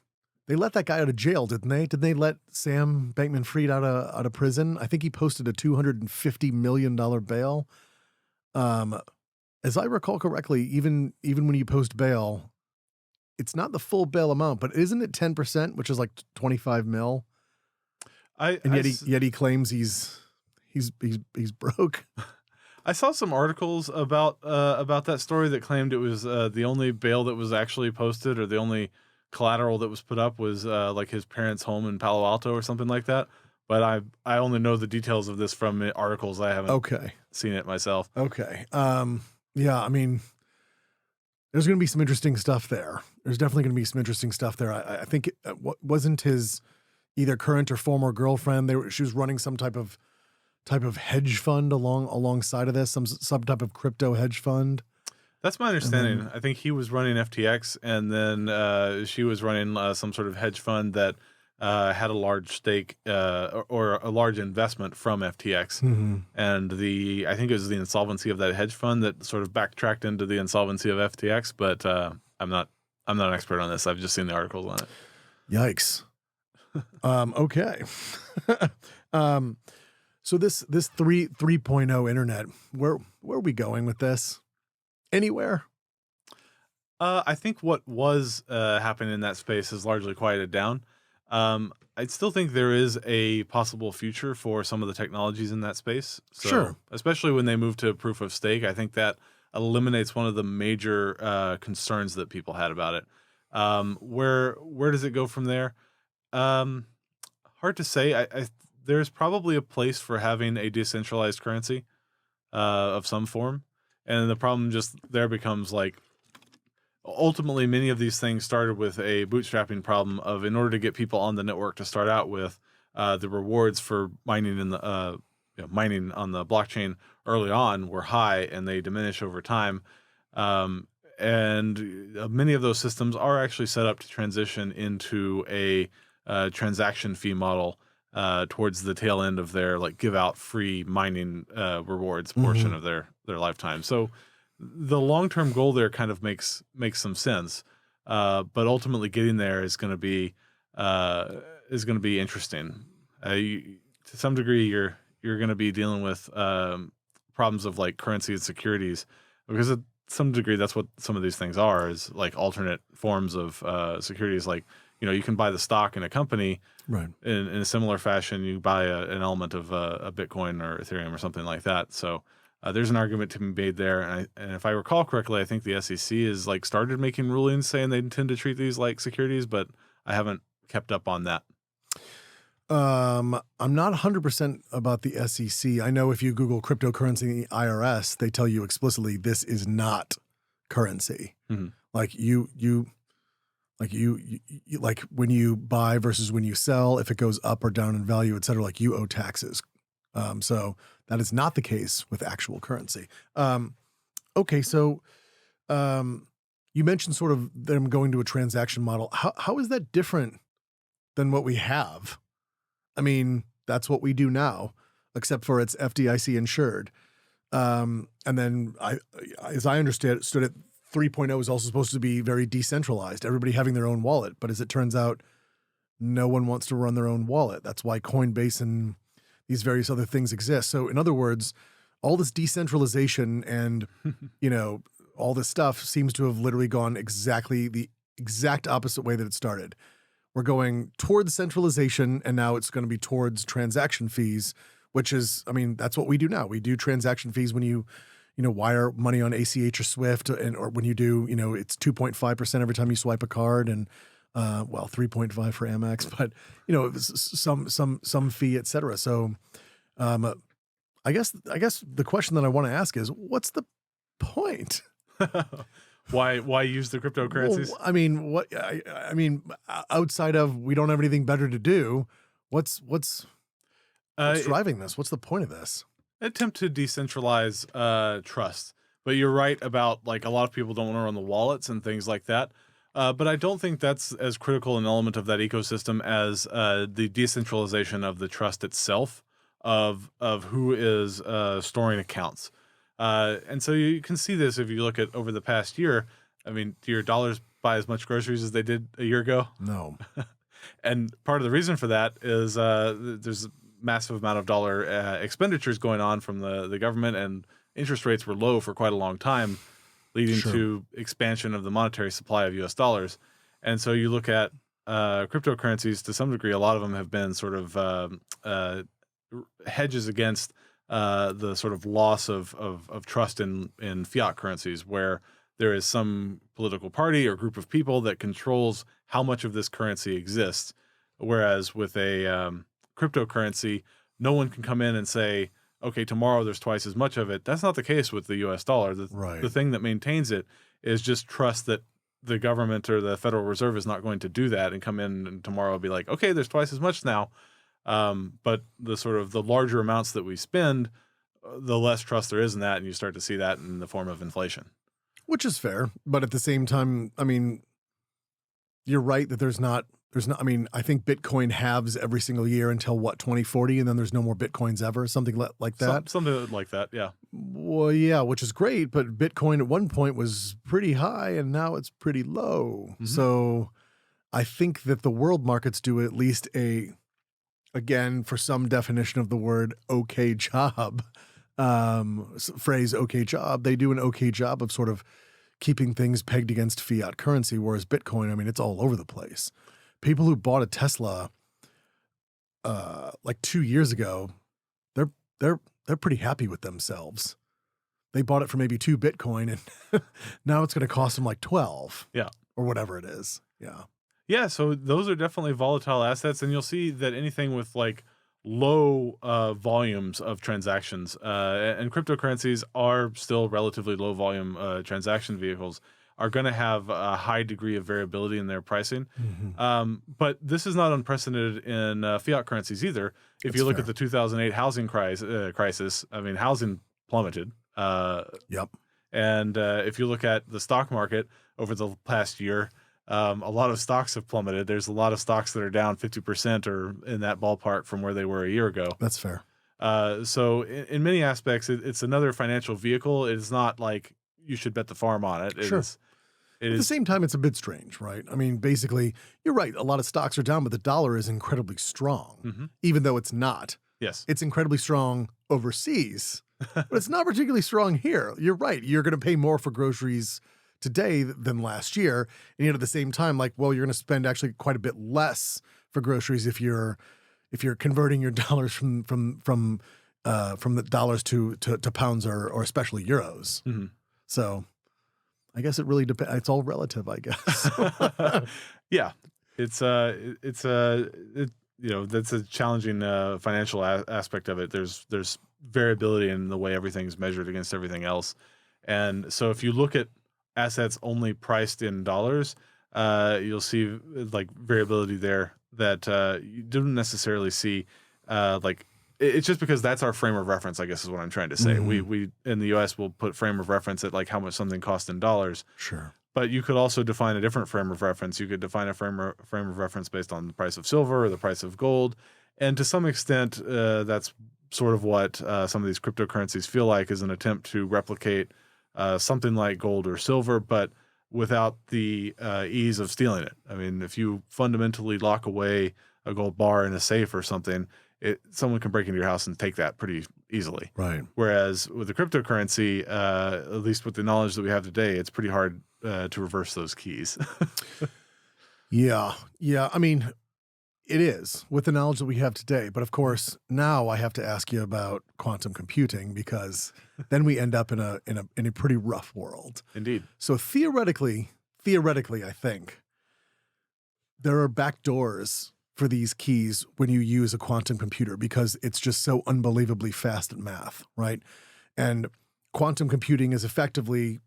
they let that guy out of jail, didn't they? Did they let Sam Bankman-Fried out of prison? I think he posted a $250 million bail. As I recall correctly, even when you post bail, it's not the full bail amount, but isn't it 10%, which is like 25 mil? Yet he claims he's broke. I saw some articles about that story that claimed it was the only bail that was actually posted, or the only collateral that was put up was like his parents' home in Palo Alto or something like that. but I only know the details of this from articles. I haven't Okay. seen it myself. Okay. Yeah, I mean, there's going to be some interesting stuff there. There's definitely going to be some interesting stuff there. I think wasn't his either current or former girlfriend. She was running some type of hedge fund alongside of this, some type of crypto hedge fund. That's my And understanding. then I think he was running FTX, and then she was running some sort of hedge fund that had a large stake or a large investment from FTX. mhm. And I think it was the insolvency of that hedge fund that sort of backtracked into the insolvency of FTX. But I'm not an expert on this. I've just seen the articles on it. Yikes. Okay. um, so this 3.0 internet, where are we going with this? Anywhere? I think what was happening in that space has largely quieted down. I still think there is a possible future for some of the technologies in that space. So, Sure. especially when they move to proof of stake, I think that eliminates one of the major concerns that people had about it. Where does it go from there? Um, Hard to say. There's probably a place for having a decentralized currency of some form, and the problem just there becomes like ultimately many of these things started with a bootstrapping problem of in order to get people on the network to start out with the rewards for mining in the mining on the blockchain early on were high and they diminish over time. And many of those systems are actually set up to transition into a transaction fee model towards the tail end of their like give out free mining rewards portion Mhm. of their lifetime. So the long-term goal there kind of makes some sense, but ultimately getting there is going to be interesting. To some degree, you're going to be dealing with problems of like currency and securities, because at some degree that's what some of these things are, is like alternate forms of securities. Like you can buy the stock in a company Right. in a similar fashion. You buy an element of a Bitcoin or Ethereum or something like that. So there's an argument to be made there, and if I recall correctly, I think the SEC is like started making rulings saying they intend to treat these like securities, but I haven't kept up on that. I'm not 100% about the SEC. I know if you Google cryptocurrency in the IRS, they tell you explicitly this is not currency. Mhm. Like like when you buy versus when you sell, if it goes up or down in value, et cetera, like you owe taxes. So that is not the case with actual currency. Okay, so you mentioned sort of them going to a transaction model. How is that different than what we have? I mean, that's what we do now, except for it's FDIC insured. And then as I understood it, 3.0 is also supposed to be very decentralized, everybody having their own wallet. But as it turns out, no one wants to run their own wallet. That's why Coinbase and these various other things exist. So in other words, all this decentralization and, all this stuff seems to have literally gone exactly the exact opposite way that it started. We're going towards centralization, and now it's going to be towards transaction fees, which is, I mean, that's what we do now. We do transaction fees when you wire money on ACH or Swift, or when you do, it's 2.5% every time you swipe a card, and 3.5 for Amex, but some fee, et cetera. So, I guess the question that I want to ask is, what's the point? Why use the cryptocurrencies? Well, I mean, outside of we don't have anything better to do, what's Uh, driving this? What's the point of this? Attempt to decentralize trust, but you're right about like a lot of people don't want to run the wallets and things like that. But I don't think that's as critical an element of that ecosystem as the decentralization of the trust itself of who is storing accounts. And so you can see this if you look at over the past year. I mean, do your dollars buy as much groceries as they did a year ago? No. And part of the reason for that is there's a massive amount of dollar expenditures going on from the government, and interest rates were low for quite a long time, leading Sure. to expansion of the monetary supply of U.S. dollars. And so you look at cryptocurrencies to some degree, a lot of them have been sort of hedges against the sort of loss of trust in fiat currencies, where there is some political party or group of people that controls how much of this currency exists. Whereas with a cryptocurrency, no one can come in and say, okay, tomorrow there's twice as much of it. That's not the case with the US dollar. Right. The thing that maintains it is just trust that the government or the Federal Reserve is not going to do that and come in and tomorrow be like, okay, there's twice as much now. But the sort of the larger amounts that we spend, the less trust there is in that. And you start to see that in the form of inflation. Which is fair. But at the same time, I mean, you're right that there's not, I mean, I think Bitcoin halves every single year until what, 2040, and then there's no more Bitcoins ever, something like that. Something like that, yeah. Well, yeah, which is great, but Bitcoin at one point was pretty high and now it's pretty low. Mm-hmm. So I think that the world markets do at least again, for some definition of the word, okay job, phrase okay job, they do an okay job of sort of keeping things pegged against fiat currency, whereas Bitcoin, I mean, it's all over the place. People who bought a Tesla like 2 years ago, they're pretty happy with themselves. They bought it for maybe 2 Bitcoin, and now it's going to cost them like 12, yeah, or whatever it is. Yeah, yeah. So those are definitely volatile assets, and you'll see that anything with like low volumes of transactions, and cryptocurrencies are still relatively low volume transaction vehicles, are going to have a high degree of variability in their pricing. Mm-hmm. But this is not unprecedented in fiat currencies either. If you look at the 2008 housing crisis, I mean, housing plummeted. Yep. And if you look at the stock market over the past year, a lot of stocks have plummeted. There's a lot of stocks that are down 50% or in that ballpark from where they were a year ago. That's fair. So in many aspects, it's another financial vehicle. It's not like you should bet the farm on it. Sure. At the same time, it's a bit strange, right? I mean, basically, you're right. A lot of stocks are down, but the dollar is incredibly strong, even though it's not. Yes. It's incredibly strong overseas, but it's not particularly strong here. You're right. You're going to pay more for groceries today than last year. And yet at the same time, like, well, you're going to spend actually quite a bit less for groceries if you're converting your dollars from the dollars to pounds or especially euros. Mm-hmm. So I guess it really depends. It's all relative, I guess. Yeah, it's that's a challenging financial aspect of it. There's variability in the way everything's measured against everything else, and so if you look at assets only priced in dollars, you'll see like variability there that you don't necessarily see like. It's just because that's our frame of reference, I guess is what I'm trying to say. Mm-hmm. We in the US will put frame of reference at like how much something costs in dollars. Sure. But you could also define a different frame of reference. You could define a frame of reference based on the price of silver or the price of gold. And to some extent, that's sort of what some of these cryptocurrencies feel like, is an attempt to replicate something like gold or silver, but without the ease of stealing it. I mean, if you fundamentally lock away a gold bar in a safe or something, someone can break into your house and take that pretty easily. Right. Whereas with the cryptocurrency, at least with the knowledge that we have today, it's pretty hard to reverse those keys. Yeah. I mean, it is with the knowledge that we have today. But of course, now I have to ask you about quantum computing, because then we end up in a pretty rough world. Indeed. So theoretically, I think there are back doors for these keys when you use a quantum computer, because it's just so unbelievably fast at math, right? And quantum computing is effectively,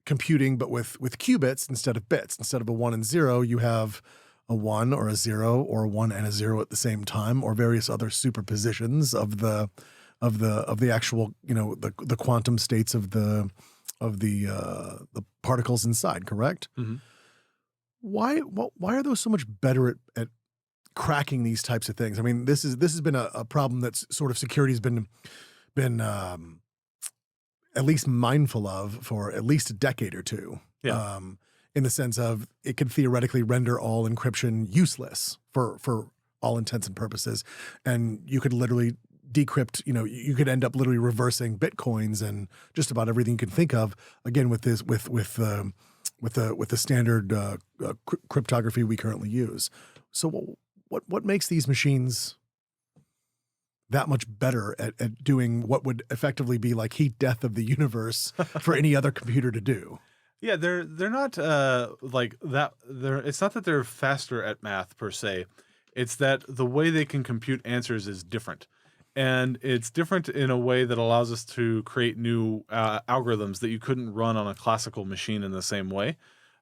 computing, but with qubits instead of bits. Instead of a 1 and 0, you have a 1 or a 0 or a 1 and a 0 at the same time, or various other superpositions of the actual, the quantum states of the particles inside, correct? Mm-hmm. Why are those so much better at cracking these types of things? I mean, this has been a problem that's sort of security's been at least mindful of for at least a decade or two. Yeah. In the sense of it could theoretically render all encryption useless for all intents and purposes, and you could literally decrypt. You could end up literally reversing bitcoins and just about everything you can think of. Again, with the standard cryptography we currently use. So what makes these machines that much better at doing what would effectively be like heat death of the universe for any other computer to do? Yeah, they're not like that. It's not that they're faster at math per se. It's that the way they can compute answers is different. And it's different in a way that allows us to create new algorithms that you couldn't run on a classical machine in the same way,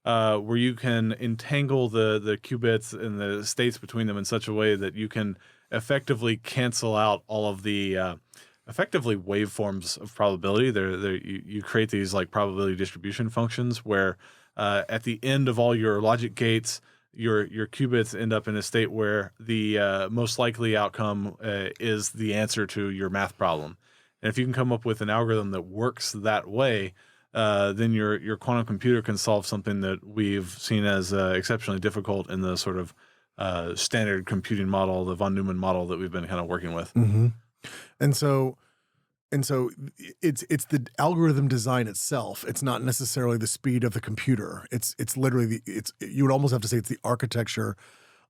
where you can entangle the qubits and the states between them in such a way that you can effectively cancel out all of the effectively waveforms of probability. You create these like probability distribution functions where at the end of all your logic gates, your qubits end up in a state where the most likely outcome is the answer to your math problem. And if you can come up with an algorithm that works that way, then your quantum computer can solve something that we've seen as exceptionally difficult in the sort of standard computing model, the von Neumann model that we've been kind of working with. Mm-hmm. And so it's the algorithm design itself. It's not necessarily the speed of the computer. It's literally you would almost have to say it's the architecture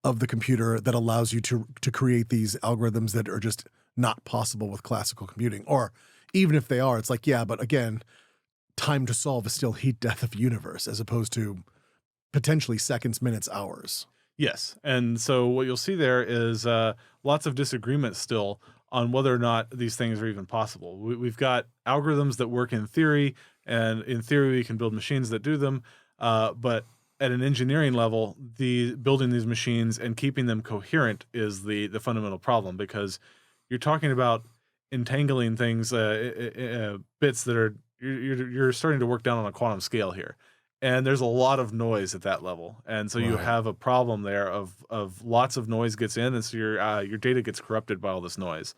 of the computer that allows you to create these algorithms that are just not possible with classical computing. Or even if they are, it's like, yeah, but again, time to solve is still heat death of universe as opposed to potentially seconds, minutes, hours. Yes. And so what you'll see there is lots of disagreement still on whether or not these things are even possible. We've got algorithms that work in theory, and in theory we can build machines that do them. But at an engineering level, building these machines and keeping them coherent is the fundamental problem, because you're talking about entangling things, bits that are you're starting to work down on a quantum scale here. And there's a lot of noise at that level, and so you Right. have a problem there of lots of noise gets in, and so your data gets corrupted by all this noise,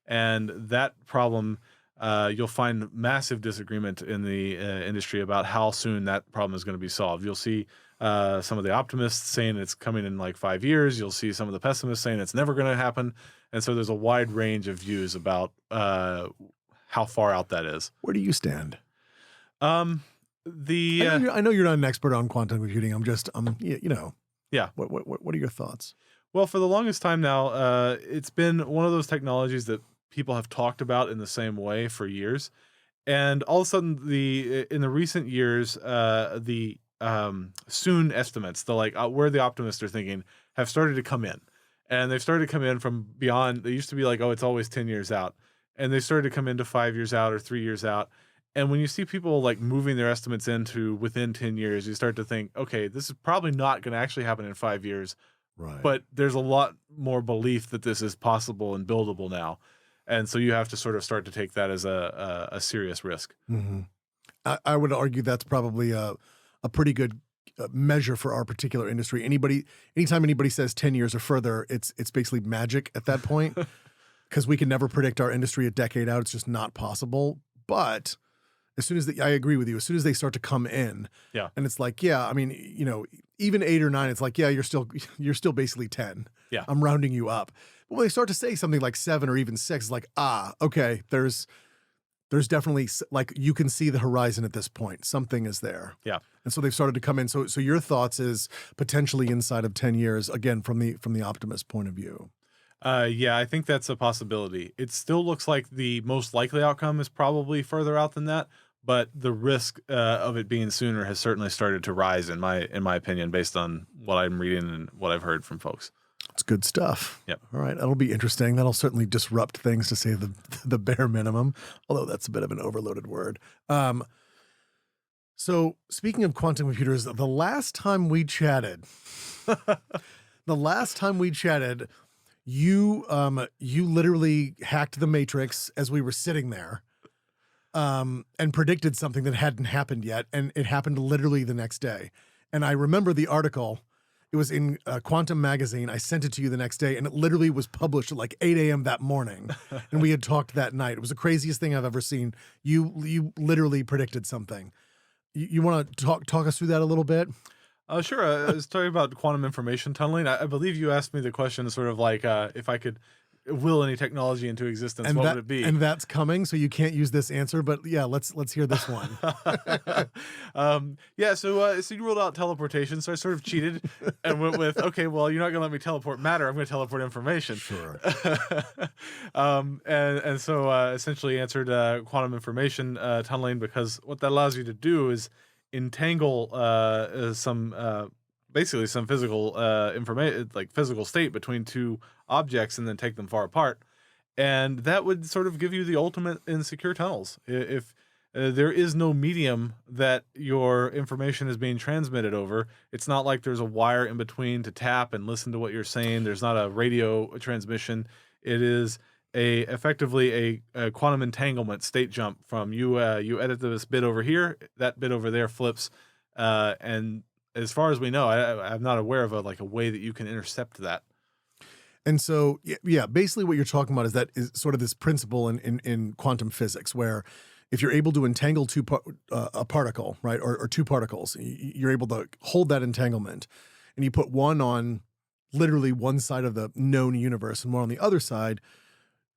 and that problem you'll find massive disagreement in the industry about how soon that problem is going to be solved. You'll see some of the optimists saying it's coming in like 5 years. You'll see some of the pessimists saying it's never going to happen, and so there's a wide range of views about how far out that is. Where do you stand? Um, I know you're not an expert on quantum computing. Yeah. What are your thoughts? Well, for the longest time now, it's been one of those technologies that people have talked about in the same way for years, and all of a sudden, in the recent years, the soon estimates, where the optimists are thinking, have started to come in, and they've started to come in from beyond. They used to be like, oh, it's always 10 years out, and they started to come into 5 years out or 3 years out. And when you see people like moving their estimates into within 10 years, you start to think, okay, this is probably not going to actually happen in 5 years. Right. But there's a lot more belief that this is possible and buildable now. And so you have to sort of start to take that as a serious risk. Mm-hmm. I would argue that's probably a pretty good measure for our particular industry. Anytime anybody says 10 years or further, it's basically magic at that point, because we can never predict our industry a decade out. It's just not possible. But as soon as I agree with you, as soon as they start to come in, Yeah. and it's like, yeah, I mean, even 8 or 9, it's like, yeah, you're still basically 10. Yeah. I'm rounding you up. But when they start to say something like 7 or even 6, it's like, okay, there's definitely, like, you can see the horizon at this point. Something is there. Yeah. And so they've started to come in. So your thoughts is potentially inside of 10 years, again, from the optimist point of view. Yeah, I think that's a possibility. It still looks like the most likely outcome is probably further out than that, but the risk of it being sooner has certainly started to rise in my opinion, based on what I'm reading and what I've heard from folks. It's good stuff. Yep. All right. That'll be interesting. That'll certainly disrupt things, to say the bare minimum, although that's a bit of an overloaded word. So speaking of quantum computers, the last time we chatted, you literally hacked the Matrix as we were sitting there, and predicted something that hadn't happened yet, and it happened literally the next day. And I remember the article. It was in Quantum Magazine. I sent it to you the next day, and it literally was published at like 8 a.m. that morning, and we had talked that night. It was the craziest thing I've ever seen. You literally predicted something. You want to talk us through that a little bit? Sure. I was talking about quantum information tunneling. I believe you asked me the question sort of like if I could will any technology into existence, what would it be? And that's coming, so you can't use this answer. But yeah, let's hear this one. Yeah. So you ruled out teleportation, so I sort of cheated and went with, okay, well, you're not gonna let me teleport matter. I'm gonna teleport information. Sure. And so essentially answered quantum information tunneling, because what that allows you to do is entangle some basically some physical information, like physical state between two objects, and then take them far apart. And that would sort of give you the ultimate in secure tunnels. If there is no medium that your information is being transmitted over, it's not like there's a wire in between to tap and listen to what you're saying. There's not a radio transmission. It is effectively a quantum entanglement state jump from you edit this bit over here, that bit over there flips, and as far as we know, I'm not aware of a way that you can intercept that. And so, yeah, basically what you're talking about is sort of this principle in quantum physics, where if you're able to entangle a particle, right, or two particles, you're able to hold that entanglement, and you put one on literally one side of the known universe and one on the other side,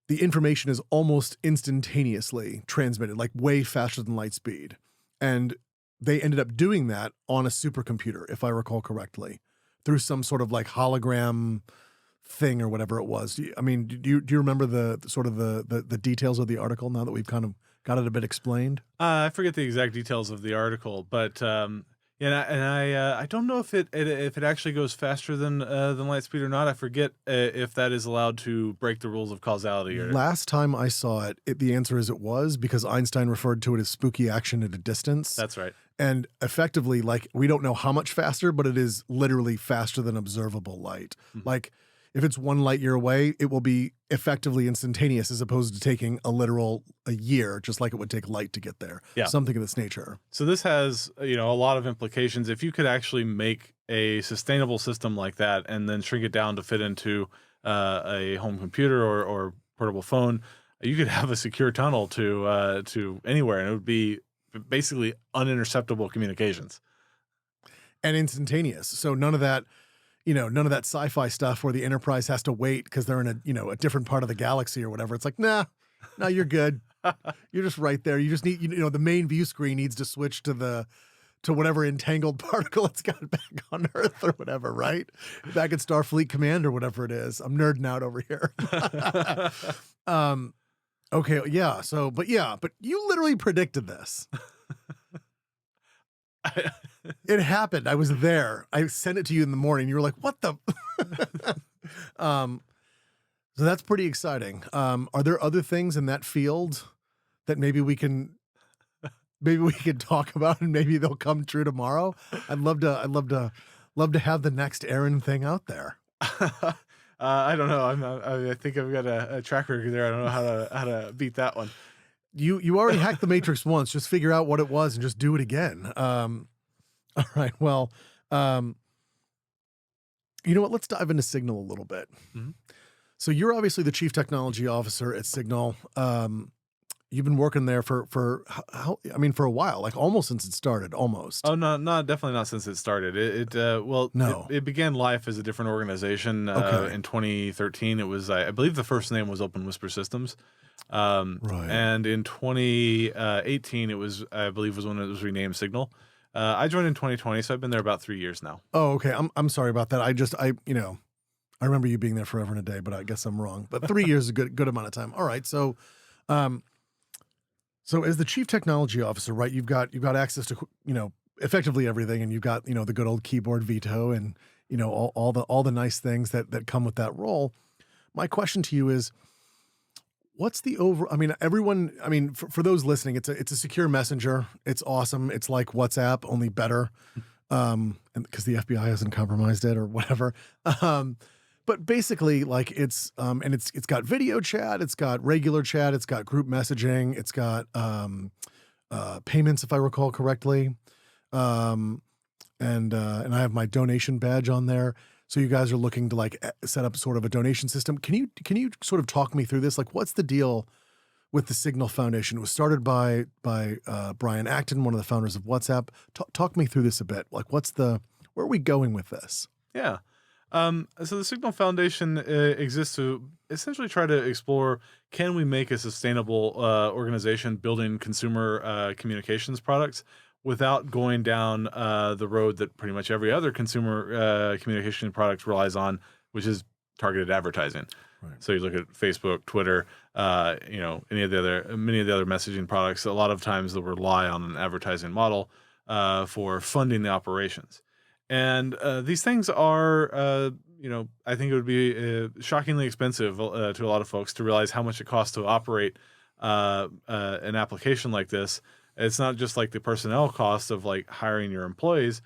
the information is almost instantaneously transmitted, like way faster than light speed. And they ended up doing that on a supercomputer, if I recall correctly, through some sort of like hologram thing or whatever it was. I mean, do you remember the sort of the details of the article now that we've kind of got it a bit explained? I forget the exact details of the article, but I don't know if it actually goes faster than light speed or not. I forget if that is allowed to break the rules of causality. Or Last time I saw it, the answer is it was, because Einstein referred to it as spooky action at a distance. That's right. And effectively, like, we don't know how much faster, but it is literally faster than observable light. Mhm. Like, if it's 1 light year away, it will be effectively instantaneous, as opposed to taking a year, just like it would take light to get there. Yeah. Something of this nature. So this has, a lot of implications. If you could actually make a sustainable system like that and then shrink it down to fit into a home computer or portable phone, you could have a secure tunnel to anywhere, and it would be basically uninterceptable communications. And instantaneous. So none of that sci-fi stuff where the Enterprise has to wait because they're in a different part of the galaxy or whatever. It's like, nah, you're good. You're just right there. You just need, the main view screen needs to switch to whatever entangled particle it's got back on Earth or whatever, right? Back at Starfleet Command or whatever it is. I'm nerding out over here. Okay, yeah. So, but you literally predicted this. It happened. I was there. I sent it to you in the morning. You were like, "What the?" So that's pretty exciting. Are there other things in that field that maybe we can talk about, and maybe they'll come true tomorrow? I'd love to have the next Ehren thing out there. I don't know. I think I've got a track record there. I don't know how to beat that one. You already hacked the Matrix once. Just figure out what it was and just do it again. All right. Well, you know what? Let's dive into Signal a little bit. Mhm. So you're obviously the chief technology officer at Signal. You've been working there for for a while, like almost since it started, almost. Oh no, definitely not since it started. It began life as a different organization. Okay. In 2013, it was I believe the first name was Open Whisper Systems. Right. And in 2018, it was I believe was when it was renamed Signal. I joined in 2020, so I've been there about 3 years now. Oh, okay. I'm sorry about that. I remember you being there forever and a day, but I guess I'm wrong. But 3 years is a good amount of time. All right. So, so as the chief technology officer, right, you've got access to, effectively everything, and you've got, the good old keyboard veto and, all the nice things that come with that role. My question to you is, what's the for those listening, it's a secure messenger. It's awesome. It's like WhatsApp, only better. And because the FBI hasn't compromised it or whatever. But basically, like, it's got video chat, it's got regular chat, it's got group messaging, it's got payments, if I recall correctly. And I have my donation badge on there. So you guys are looking to set up sort of a donation system. Can you sort of talk me through this? Like, what's the deal with the Signal Foundation? It was started by Brian Acton, one of the founders of WhatsApp. Talk me through this a bit. Like, where are we going with this? Yeah. So the Signal Foundation exists to essentially try to explore, can we make a sustainable organization building consumer communications products without going down the road that pretty much every other consumer communication product relies on, which is targeted advertising. Right. So you look at Facebook, Twitter, many of the other messaging products. A lot of times they'll rely on an advertising model for funding the operations. And these things are, I think it would be shockingly expensive to a lot of folks to realize how much it costs to operate an application like this. It's not just like the personnel cost of like hiring your employees,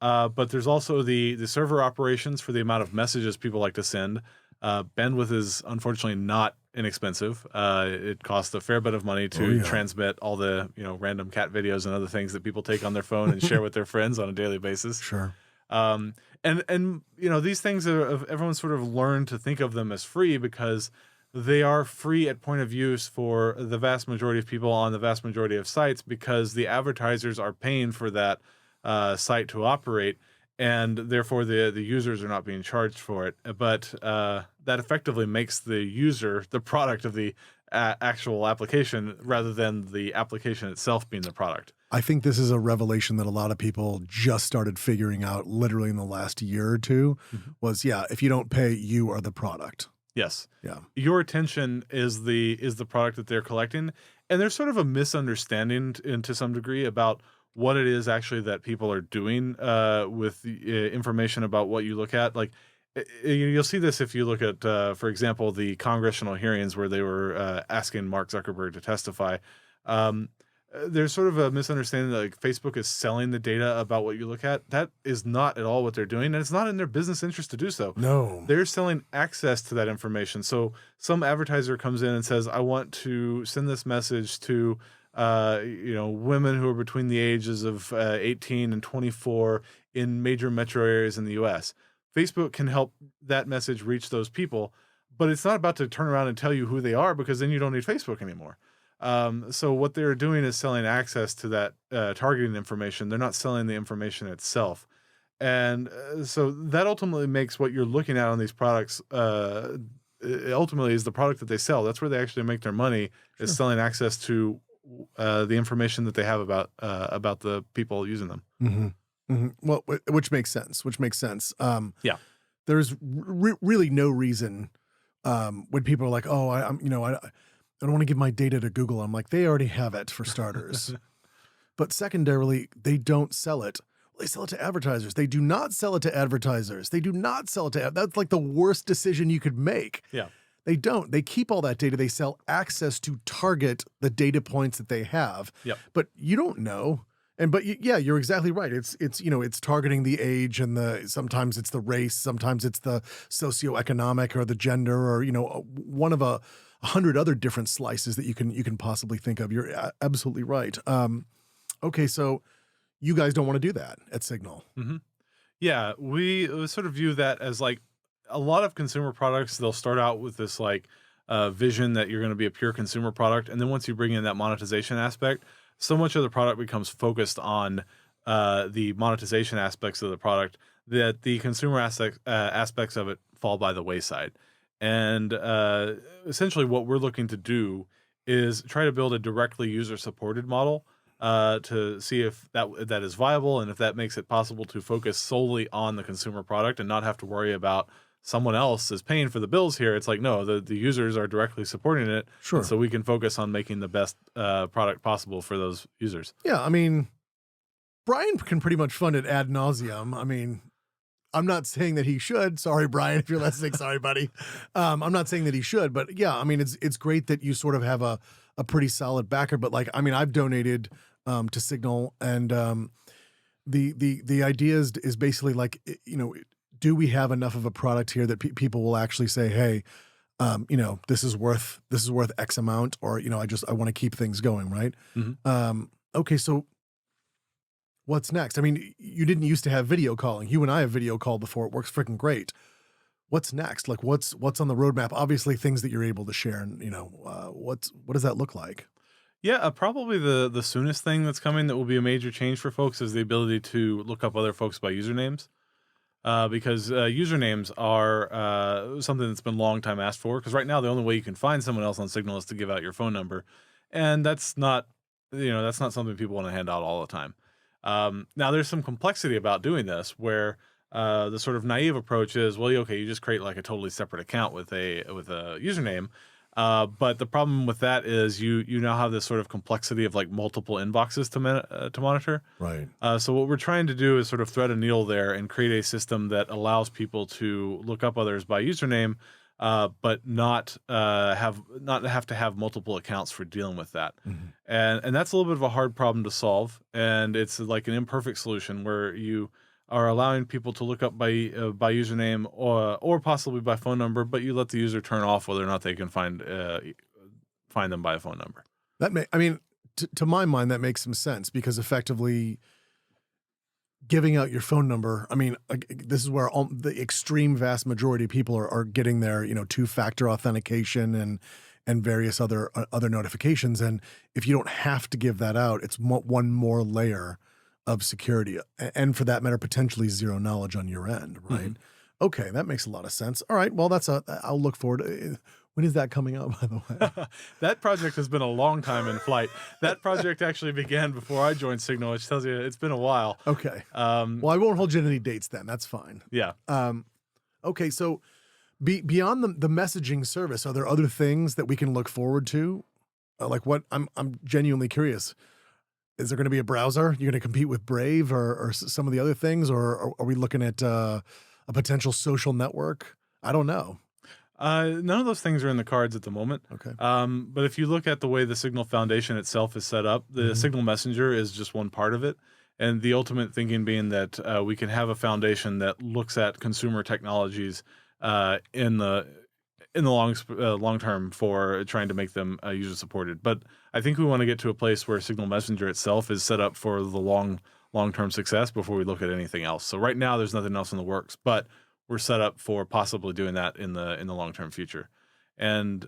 but there's also the server operations for the amount of messages people like to send. Bandwidth is unfortunately not inexpensive. It costs a fair bit of money Oh, to yeah. transmit all the random cat videos and other things that people take on their phone and share with their friends on a daily basis. Sure. Um, and these things everyone sort of learned to think of them as free because they are free at point of use for the vast majority of people on the vast majority of sites because the advertisers are paying for that site to operate, and therefore the users are not being charged for it. But that effectively makes the user the product of the actual application rather than the application itself being the product. I think this is a revelation that a lot of people just started figuring out literally in the last year or two Mhm. was, yeah, if you don't pay, you are the product. Yes. Yeah. Your attention is the product that they're collecting, and there's sort of a misunderstanding to some degree about what it is actually that people are doing with the information about what you look at. Like you'll see this if you look at, for example, the congressional hearings where they were asking Mark Zuckerberg to testify. Um, there's sort of a misunderstanding that like Facebook is selling the data about what you look at. That is not at all what they're doing, and it's not in their business interest to do so. No. They're selling access to that information. So some advertiser comes in and says, I want to send this message to women who are between the ages of 18 and 24 in major metro areas in the US. Facebook can help that message reach those people, but it's not about to turn around and tell you who they are because then you don't need Facebook anymore. So what they're doing is selling access to that targeting information. They're not selling the information itself. And so that ultimately makes what you're looking at on these products it ultimately is the product that they sell. That's where they actually make their money is Sure. selling access to the information that they have about the people using them. Well, which makes sense. Which makes sense. Yeah. There's really no reason when people are like, "Oh, I don't want to give my data to Google." I'm like, they already have it for starters. But secondarily, they don't sell it. They sell it to advertisers. They do not sell it to advertisers. They do not sell it to. That's like the worst decision you could make. Yeah. They don't. They keep all that data. They sell access to target the data points that they have. Yep. But you don't know. Yeah, you're exactly right. It's targeting the age and sometimes it's the race, sometimes it's the socioeconomic or the gender or one of 100 other different slices that you can possibly think of. You're absolutely right. Okay, so you guys don't want to do that at Signal. Mm-hmm. Yeah, we sort of view that as like a lot of consumer products. They'll start out with this like vision that you're going to be a pure consumer product, and then once you bring in that monetization aspect, so much of the product becomes focused on the monetization aspects of the product that the consumer aspects of it fall by the wayside. And essentially, what we're looking to do is try to build a directly user-supported model to see if that is viable and if that makes it possible to focus solely on the consumer product and not have to worry about someone else is paying for the bills here. It's like, no, the users are directly supporting it. Sure. So we can focus on making the best product possible for those users. Yeah, I mean, Brian can pretty much fund it ad nauseum. I mean, I'm not saying that he should. Sorry, Brian, if you're listening. Sorry, buddy. I'm not saying that he should, but yeah, I mean, it's great that you sort of have a pretty solid backer. But like, I mean, I've donated to Signal, and the idea is basically like, do we have enough of a product here that people will actually say, hey, this is worth X amount, or I want to keep things going, right? Mm-hmm. Okay, so what's next? I mean, you didn't used to have video calling. You and I have video call before. It works freaking great. What's next? Like, what's on the roadmap? Obviously, things that you're able to share, and what does that look like? Yeah, probably the soonest thing that's coming that will be a major change for folks is the ability to look up other folks by usernames. Because usernames are something that's been long time asked for. Because right now, the only way you can find someone else on Signal is to give out your phone number, and that's not something people want to hand out all the time. Now, there's some complexity about doing this, where the sort of naive approach is, well, okay, you just create like a totally separate account with a username. But the problem with that is you now have this sort of complexity of like multiple inboxes to monitor. Right. So what we're trying to do is sort of thread a needle there and create a system that allows people to look up others by username, but not have to have multiple accounts for dealing with that. Mhm. And that's a little bit of a hard problem to solve. And it's like an imperfect solution where you are allowing people to look up by username or possibly by phone number, but you let the user turn off whether or not they can find them by a phone number. I mean, to my mind, that makes some sense because effectively giving out your phone number, I mean, this is where the extreme vast majority of people are getting their, two-factor authentication and various other notifications. And if you don't have to give that out, it's one more layer of security, and for that matter, potentially zero knowledge on your end, right? Okay, that makes a lot of sense. All right, well, I'll look forward to. When is that coming out, by the way? That project has been a long time in flight. That project actually began before I joined Signal, which tells you it's been a while. Okay. Well, I won't hold you to any dates then. That's fine. Yeah. Okay, so beyond the messaging service, are there other things that we can look forward to? Like what? I'm genuinely curious. Is there going to be a browser? You're going to compete with Brave or some of the other things, or are we looking at a potential social network? I don't know. None of those things are in the cards at the moment. Okay. But if you look at the way the Signal Foundation itself is set up, the Signal Messenger is just one part of it. And the ultimate thinking being that we can have a foundation that looks at consumer technologies in the long term for trying to make them user supported. But I think we want to get to a place where Signal Messenger itself is set up for the long term success before we look at anything else. So right now there's nothing else in the works, but we're set up for possibly doing that in the long term future. And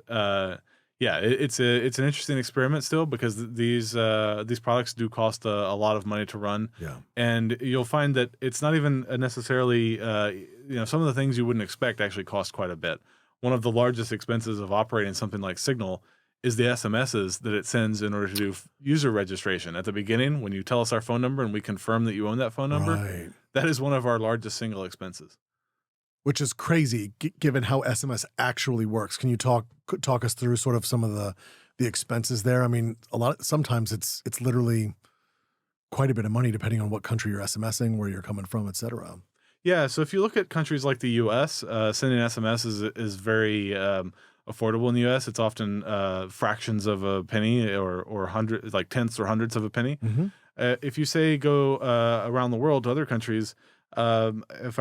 it's an interesting experiment still because these products do cost a lot of money to run. Yeah. And you'll find that it's not even necessarily some of the things you wouldn't expect actually cost quite a bit. One of the largest expenses of operating something like Signal is the SMSs that it sends in order to do user registration. At the beginning, when you tell us our phone number and we confirm that you own that phone number, Right. that is one of our largest single expenses. Which is crazy given how SMS actually works. Can you talk us through sort of some of the expenses there? I mean, sometimes it's literally quite a bit of money depending on what country you're SMSing, where you're coming from, et cetera. Yeah, so if you look at countries like the U.S., sending SMS is very affordable in the U.S. It's often fractions of a penny or tenths or hundredths of a penny. If you say go around the world to other countries, if I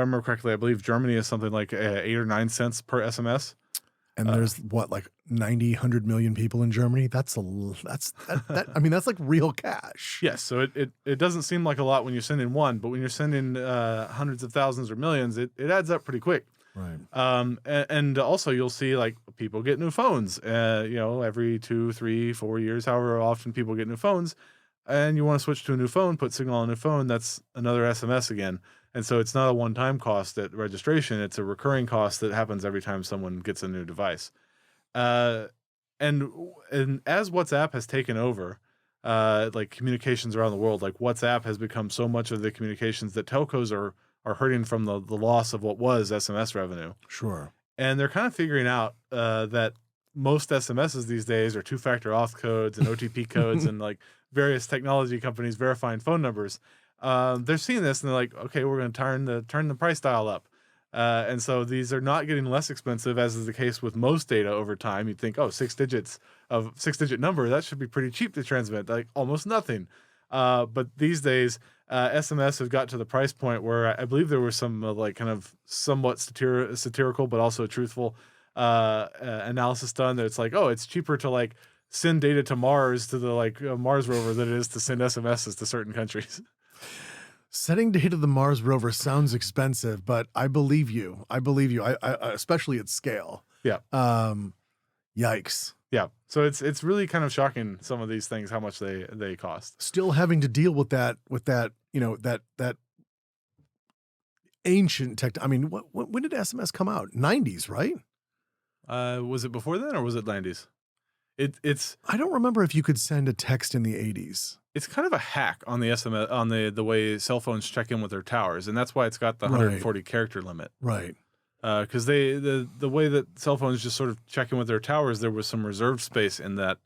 remember correctly, I believe Germany is something like 8 or 9 cents per SMS. And there's like 90, 100 million people in Germany. That's I mean, that's like real cash. Yes. So it doesn't seem like a lot when you're sending one, but when you're sending hundreds of thousands or millions, it adds up pretty quick. Right. And also you'll see like people get new phones, every 2, 3, 4 years, however often people get new phones, and you want to switch to a new phone, put Signal on a new phone. That's another SMS again. And so it's not a one-time cost at registration. It's a recurring cost that happens every time someone gets a new device. And as WhatsApp has taken over, like communications around the world, like WhatsApp has become so much of the communications that telcos are hurting from the loss of what was SMS revenue. Sure. And they're kind of figuring out that most SMSs these days are two-factor auth codes and OTP codes and like various technology companies verifying phone numbers. They're seeing this and they're like, okay, we're going to turn the price dial up. And so these are not getting less expensive, as is the case with most data over time. You'd think, 6-digit number, that should be pretty cheap to transmit, like almost nothing. But these days, SMS have got to the price point where I believe there was some like kind of somewhat satirical, but also truthful analysis done that it's like, it's cheaper to like send data to Mars to the Mars rover than it is to send SMSs to certain countries. Sending data to the Mars rover sounds expensive, but I believe you. I especially at scale. Yeah. Yikes. Yeah. So it's really kind of shocking, some of these things, how much they cost. Still having to deal with that that ancient tech. I mean, when did SMS come out? 90s, right? Was it before then or was it 90s? It's I don't remember if you could send a text in the 80s. It's kind of a hack on the SMS, on the way cell phones check in with their towers, and that's why it's got the 140 character limit. Right. because the way that cell phones just sort of check in with their towers, there was some reserved space in that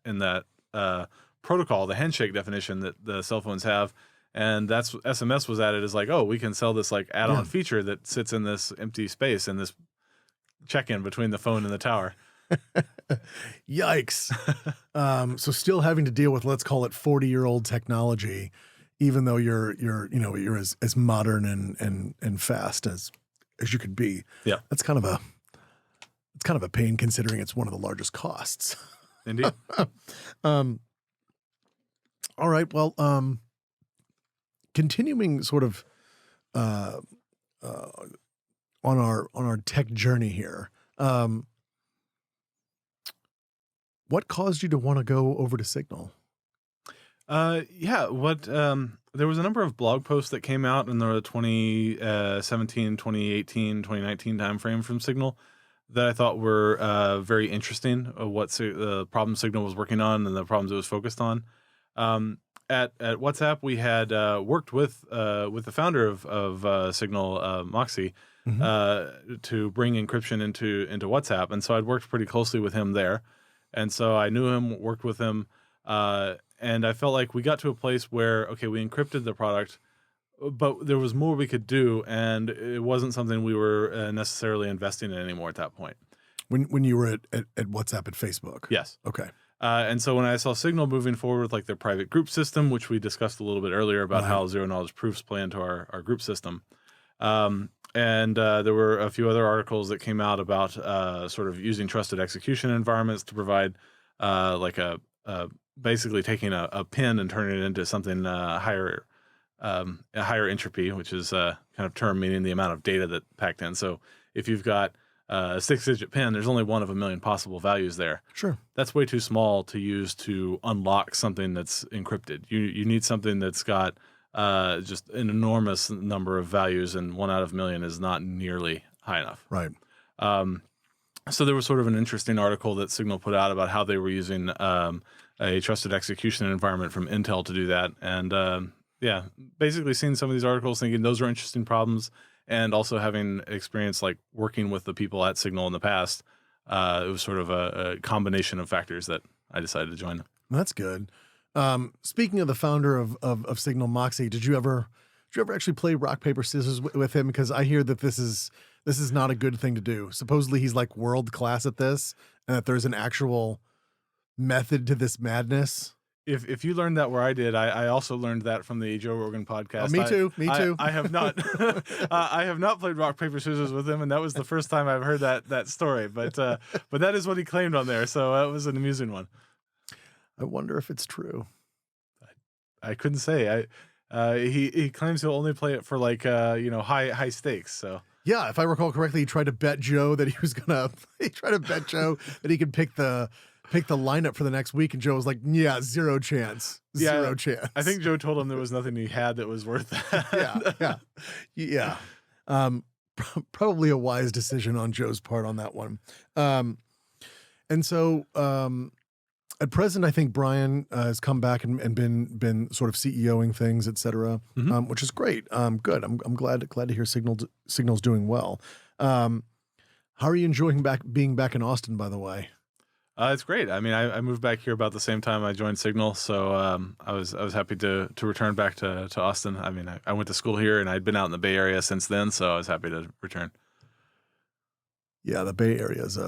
protocol, the handshake definition that the cell phones have, and that's SMS was added as like, oh, we can sell this like add-on Yeah. feature that sits in this empty space in this check-in between the phone and the tower. Yikes. So still having to deal with, let's call it 40-year-old technology, even though you're as modern and fast as you could be. Yeah, That's kind of a pain considering it's one of the largest costs. indeed. All right. Well, continuing sort of on our tech journey here. What caused you to want to go over to Signal? Yeah, there was a number of blog posts that came out in the 2017, 2018, 2019 timeframe from Signal that I thought were very interesting of the problem Signal was working on and the problems it was focused on. At WhatsApp, we had worked with the founder of Signal, Moxie, to bring encryption into WhatsApp, and so I'd worked pretty closely with him there, and so I knew him, worked with him, and I felt like we got to a place where okay, we encrypted the product, but there was more we could do, and it wasn't something we were necessarily investing in anymore at that point. When you were at WhatsApp at Facebook? Yes. Okay. And so when I saw Signal moving forward with like their private group system, which we discussed a little bit earlier about Right. how zero knowledge proofs play into our group system, and there were a few other articles that came out about sort of using trusted execution environments to provide like basically taking a pin and turning it into something a higher entropy, which is kind of term meaning the amount of data that packed in. So if you've got a 6-digit pin, there's only one of a million possible values there. Sure. That's way too small to use to unlock something that's encrypted. You need something that's got just an enormous number of values, and 1 out of a million is not nearly high enough. Right. So there was sort of an interesting article that Signal put out about how they were using a trusted execution environment from Intel to do that. And yeah, basically seeing some of these articles, thinking those are interesting problems, and also having experience like working with the people at Signal in the past, it was sort of a combination of factors that I decided to join. That's good. Speaking of the founder of Signal, Moxie, did you ever actually play rock, paper, scissors with him? Because I hear that this is not a good thing to do. Supposedly he's like world class at this, and that there's an actual method to this madness. If you learned that where I did, I also learned that from the Joe Rogan podcast. Oh, me too. I have not. I have not played rock, paper, scissors with him, and that was the first time I've heard that story. But that is what he claimed on there, so that was an amusing one. I wonder if it's true. I couldn't say. He claims he'll only play it for like high stakes. So Yeah, if I recall correctly, he tried to bet Joe that he was gonna. He tried to bet Joe that he could pick the lineup for the next week, and Joe was like, "Yeah, zero chance, zero chance." I think Joe told him there was nothing he had that was worth that. Yeah. Probably a wise decision on Joe's part on that one. And so at present, I think Brian has come back and been sort of CEOing things, et cetera, which is great. Good. I'm glad to hear Signal's doing well. How are you enjoying being back in Austin, by the way? It's great. I mean, I moved back here about the same time I joined Signal, so I was happy to return back to Austin. I mean, I went to school here, and I'd been out in the Bay Area since then, so I was happy to return. Yeah, the Bay Area is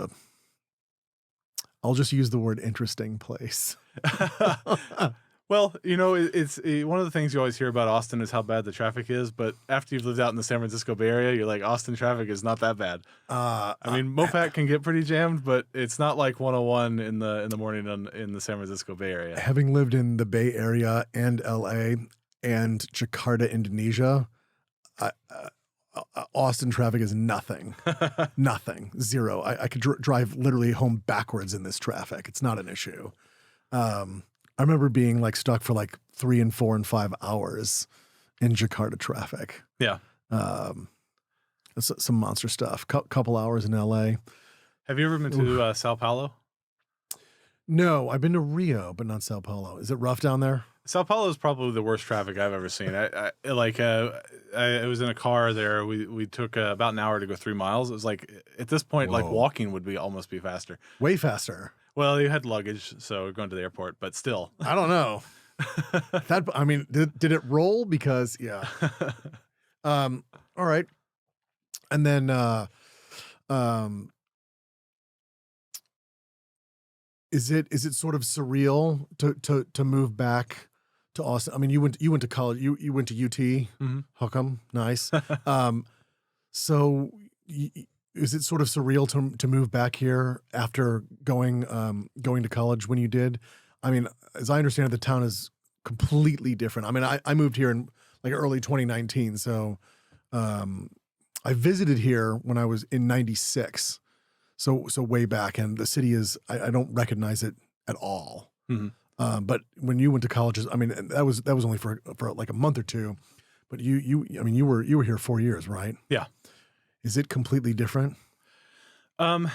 I'll just use the word interesting place. Well, it's one of the things you always hear about Austin is how bad the traffic is. But after you've lived out in the San Francisco Bay Area, you're like, Austin traffic is not that bad. I mean, Mopac can get pretty jammed, but it's not like 101 in the morning in the San Francisco Bay Area. Having lived in the Bay Area and LA and Jakarta, Indonesia, Austin traffic is nothing. Nothing. Zero. I could drive literally home backwards in this traffic. It's not an issue. I remember being like stuck for like 3 and 4 and 5 hours in Jakarta traffic. Yeah. Some monster stuff. Couple hours in LA. Have you ever been to Sao Paulo? No, I've been to Rio, but not Sao Paulo. Is it rough down there? Sao Paulo is probably the worst traffic I've ever seen. I was in a car there. We took about an hour to go 3 miles. It was like at this point, like Whoa. walking would be almost be faster. Way faster. Well, you had luggage, so we're going to the airport, but still. I don't know. I mean, did it roll? Because yeah. All right. And then um is it sort of surreal to move back to Austin? I mean, you went to college. You went to UT. Mhm. How come? Nice. So is it sort of surreal to move back here after going to college when you did? I mean, as I understand it, the town is completely different. I mean, I moved here in like early 2019, so I visited here when I was in '96. So way back, and the city is I don't recognize it at all. Mhm. But when you went to colleges, I mean, and that was only for like a month or two. But I mean, you were here 4 years, right? Yeah. Is it completely different? Um,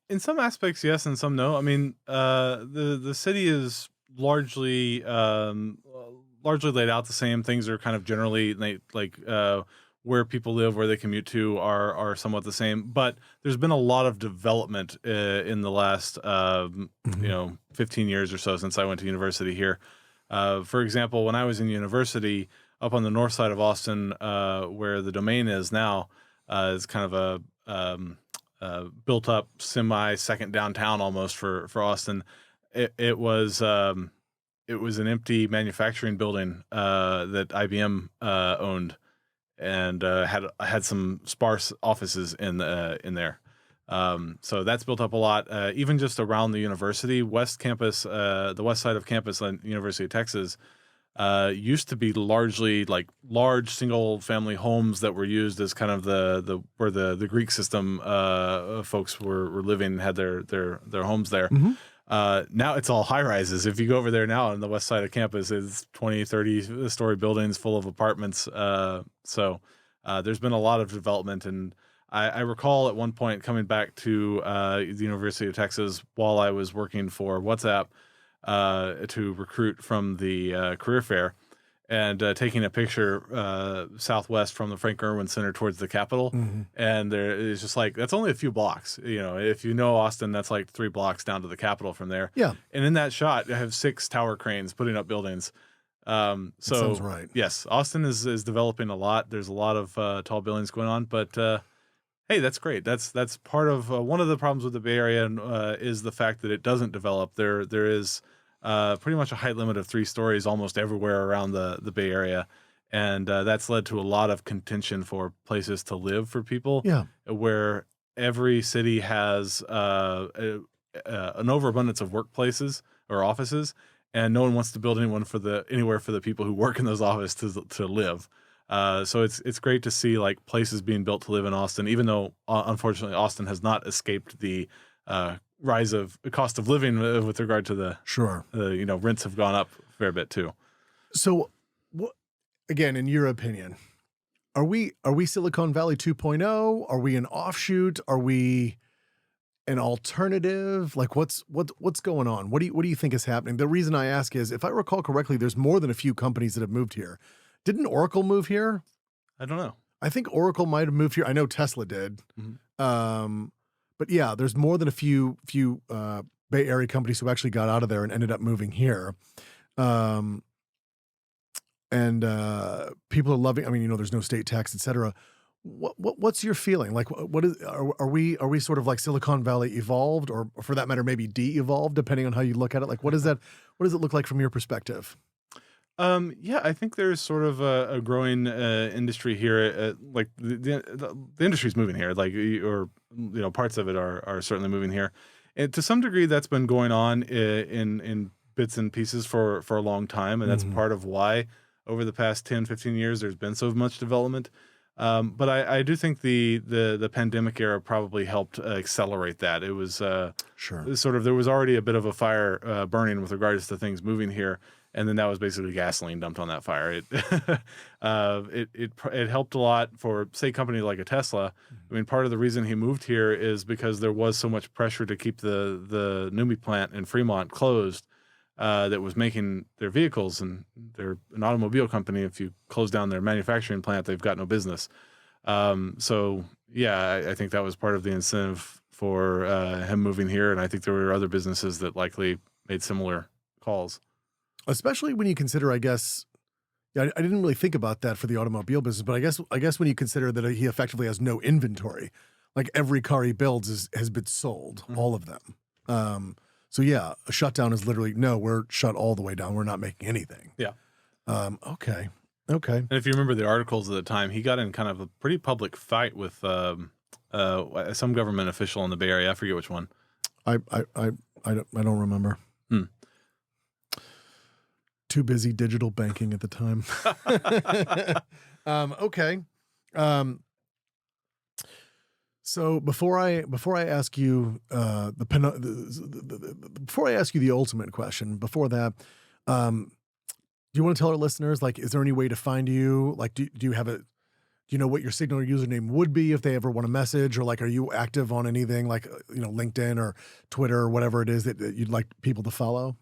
in some aspects, yes, and some no. I mean, the city is largely laid out the same. Things are kind of generally where people live, where they commute to, are somewhat the same. But there's been a lot of development in the last 15 years or so since I went to university here. For example, when I was in university up on the north side of Austin, where the Domain is now, is kind of built up second downtown almost for Austin. It was an empty manufacturing building that IBM owned, and had some sparse offices in there. So that's built up a lot. Even just around the university, West Campus, the west side of campus on University of Texas, used to be largely like large single family homes that were used as kind of where the Greek system folks were living and had their homes there. Mhm. Now it's all high rises. If you go over there now on the west side of campus, it's 20, 30 story buildings full of apartments. So there's been a lot of development. And I recall at one point coming back to the University of Texas while I was working for WhatsApp to recruit from the career fair, and taking a picture southwest from the Frank Irwin Center towards the Capitol. Mhm. And there is just like, that's only a few blocks. You know, if you know Austin, that's like 3 blocks down to the Capitol from there. Yeah, And in that shot, I have 6 tower cranes putting up buildings. that sounds right. Yes, Austin is developing a lot. There's a lot of tall buildings going on, but hey, that's great. That's part of one of the problems with the Bay Area is the fact that it doesn't develop. There is pretty much a height limit of 3 stories almost everywhere around the Bay Area. And that's led to a lot of contention for places to live for people, Yeah. where every city has an overabundance of workplaces or offices, and no one wants to build anywhere for the people who work in those offices to live. So it's great to see like places being built to live in Austin, even though unfortunately Austin has not escaped the rise of cost of living with regard to the Sure. rents have gone up a fair bit too. So, what again, in your opinion, are we Silicon Valley 2.0? Are we an offshoot? Are we an alternative? Like what's going on? What do you think is happening? The reason I ask is, if I recall correctly, there's more than a few companies that have moved here. Didn't Oracle move here? I don't know. I think Oracle might have moved here. I know Tesla did. Mhm. But yeah, there's more than a few Bay Area companies who actually got out of there and ended up moving here. And people are loving. I mean, there's no state tax, et cetera. What's your feeling? Like, are we sort of like Silicon Valley evolved, or for that matter, maybe de-evolved, depending on how you look at it? Like, what does it look like from your perspective? Yeah, I think there's sort of a growing industry here. Like the industry's moving here, parts of it are certainly moving here. And to some degree, that's been going on in bits and pieces for a long time. And that's Mhm. part of why over the past 10, 15 years, there's been so much development. But I do think the pandemic era probably helped accelerate that. It was Sure. there was already a bit of a fire burning with regards to things moving here. and then that was basically gasoline dumped on that fire. It helped a lot for, say, a company like a Tesla. I mean, part of the reason he moved here is because there was so much pressure to keep the NUMMI plant in Fremont closed, that was making their vehicles, and they're an automobile company. If you close down their manufacturing plant, they've got no business. So yeah, I think that was part of the incentive for him moving here, and I think there were other businesses that likely made similar calls. Especially when you consider, I guess, yeah, I didn't really think about that for the automobile business, but I guess when you consider that he effectively has no inventory, like every car he builds has been sold, all of them. So yeah, a shutdown is literally, no, we're shut all the way down. We're not making anything. Yeah. Okay. And if you remember the articles at the time, he got in kind of a pretty public fight with some government official in the Bay Area. I forget which one. I don't remember. Too busy digital banking at the time. Okay. So before I ask you before I ask you the ultimate question, before that, do you want to tell our listeners, like, is there any way to find you? Like, do you know what your Signal username would be if they ever want to message, or like, are you active on anything like, LinkedIn or Twitter or whatever it is that you'd like people to follow?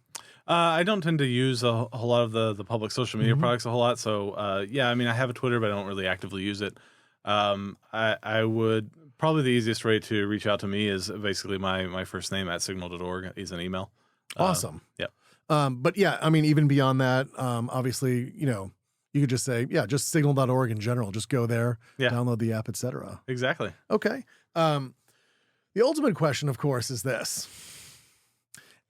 I don't tend to use a whole lot of the public social media products a whole lot. So yeah, I mean, I have a Twitter, but I don't really actively use it. I would probably, the easiest way to reach out to me is basically my first name at signal.org is an email. Awesome. Yeah. But yeah, I mean, even beyond that, obviously, you could just say, yeah, just signal.org in general. Just go there, download the app, etc. Exactly. Okay. The ultimate question, of course, is this.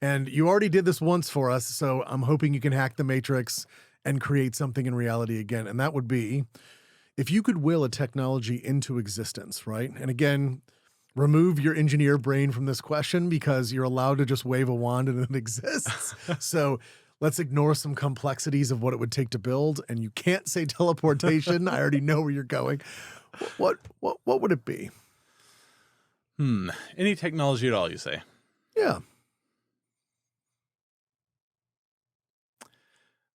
And you already did this once for us, so I'm hoping you can hack the matrix and create something in reality again. And that would be, if you could will a technology into existence, right? And again, remove your engineer brain from this question, because you're allowed to just wave a wand and it exists. So let's ignore some complexities of what it would take to build. And you can't say teleportation. I already know where you're going. What would it be? Any technology at all, you say? Yeah.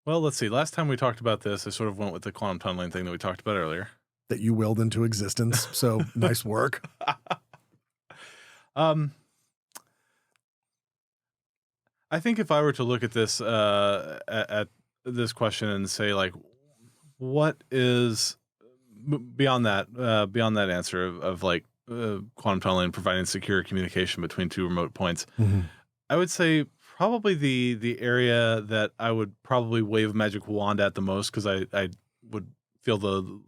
Well, let's see. Last time we talked about this, I sort of went with the quantum tunneling thing that we talked about earlier. That you willed into existence. So nice work. I think if I were to look at this at this question and say, like, what is beyond that answer of like quantum tunneling providing secure communication between two remote points, I would say probably the area that I would probably wave a magic wand at the most, because I would feel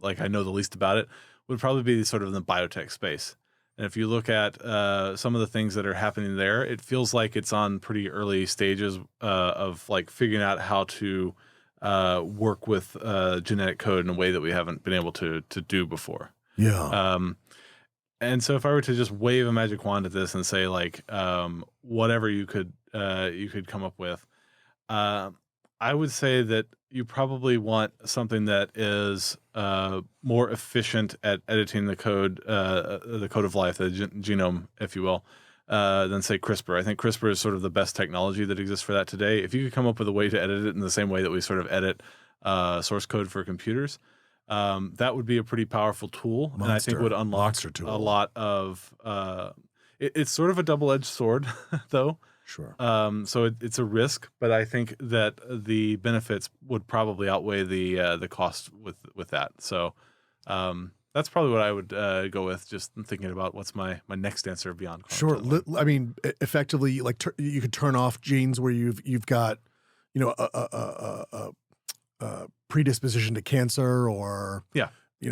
I know the least about it, would probably be sort of in the biotech space. And if you look at some of the things that are happening there, it feels like it's on pretty early stages of like figuring out how to work with genetic code in a way that we haven't been able to do before. Yeah. And so if I were to just wave a magic wand at this and say, like, whatever you could come up with, I would say that you probably want something that is more efficient at editing the code of life, the genome, if you will, than, say, CRISPR. I think CRISPR is sort of the best technology that exists for that today. If you could come up with a way to edit it in the same way that we sort of edit source code for computers, that would be a pretty powerful tool, and I think would unlock a lot of. It's sort of a double-edged sword, though. Sure. So it's a risk, but I think that the benefits would probably outweigh the cost with that. So that's probably what I would go with. Just thinking about what's my next answer beyond. Sure. I mean, effectively, like you could turn off genes where you've got, a predisposition to cancer, or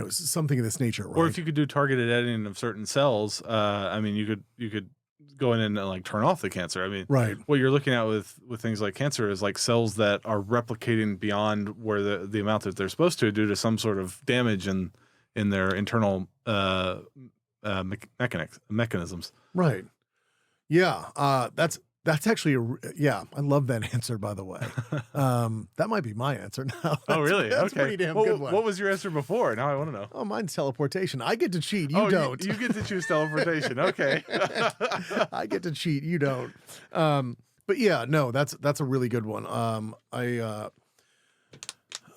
something of this nature, right? Or if you could do targeted editing of certain cells, I mean, you could go in and like turn off the cancer. I mean, right. What you're looking at with things like cancer is like cells that are replicating beyond where the amount that they're supposed to, due to some sort of damage in their internal mechanisms. Right. Yeah. That's actually I love that answer, by the way. That might be my answer now. Oh, really? That's okay. Pretty damn good one. What was your answer before? Now I want to know. Oh, mine's teleportation. I get to cheat. You don't. You get to choose teleportation. Okay. I get to cheat. You don't. But yeah, no, that's a really good one.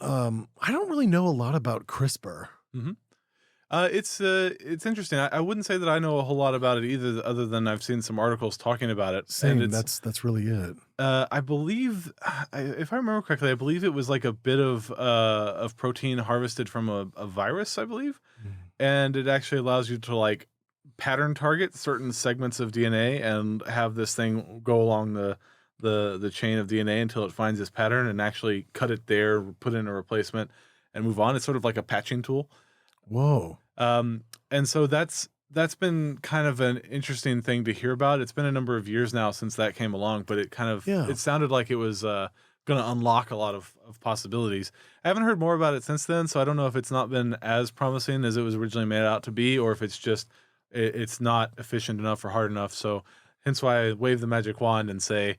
I don't really know a lot about CRISPR. Hmm. It's interesting. I wouldn't say that I know a whole lot about it either, other than I've seen some articles talking about it, and Same. That's really it. I believe, if I remember correctly, I believe it was like a bit of protein harvested from a virus, I believe, Mm. and it actually allows you to like pattern target certain segments of DNA and have this thing go along the chain of DNA until it finds this pattern and actually cut it there, put in a replacement, and move on. It's sort of like a patching tool. Whoa. And so that's been kind of an interesting thing to hear about. It's been a number of years now since that came along, but Yeah. it sounded like it was going to unlock a lot of possibilities. I haven't heard more about it since then, so I don't know if it's not been as promising as it was originally made out to be, or if it's just it's not efficient enough or hard enough. So hence why I wave the magic wand and say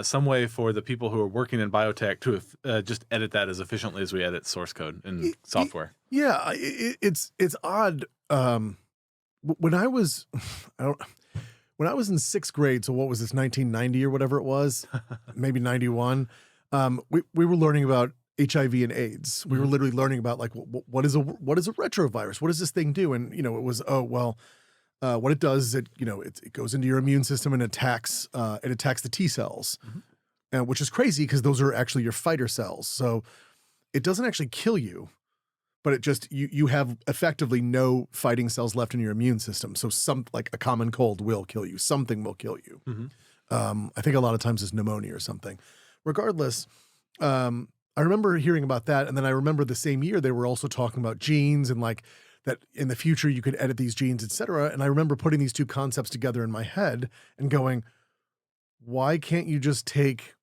some way for the people who are working in biotech to just edit that as efficiently as we edit source code in software. Yeah. It's odd. When I was, I don't, when I was in sixth grade, so what was this, 1990 or whatever it was, maybe 91. We were learning about HIV and AIDS. We were Mhm. literally learning about like what is a retrovirus? What does this thing do? And it was what it does is it goes into your immune system and attacks the T cells, Mhm. and which is crazy because those are actually your fighter cells. So it doesn't actually kill you, but it just you have effectively no fighting cells left in your immune system. So like a common cold will kill you. Something will kill you. Mhm. I think a lot of times it's pneumonia or something. Regardless, I remember hearing about that, and then I remember the same year they were also talking about genes and like that in the future you could edit these genes, etc. And I remember putting these two concepts together in my head and going, why can't you just take,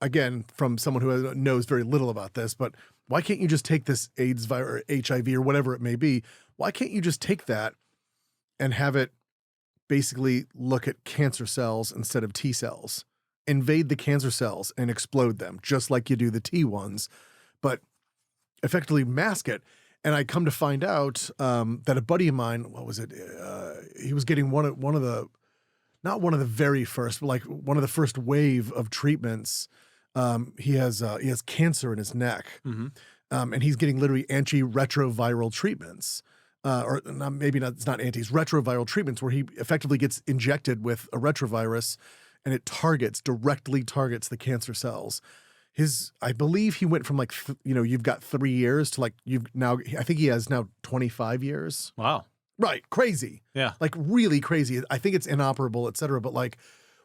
again, from someone who knows very little about this, but why can't you just take this AIDS virus or HIV or whatever it may be? Why can't you just take that and have it basically look at cancer cells instead of T cells, invade the cancer cells and explode them, just like you do the T ones, but effectively mask it? And I come to find out that a buddy of mine, what was it? He was getting one of the, not one of the very first, but like one of the first wave of treatments. He has cancer in his neck, Mhm. and he's getting literally antiretroviral treatments, or not, maybe not. It's not anti, it's retroviral treatments where he effectively gets injected with a retrovirus, and it directly targets the cancer cells. I believe he went from like you've got 3 years to like you've now. I think he has now 25 years. Wow. Right, crazy. Yeah. Like really crazy. I think it's inoperable, et cetera. But like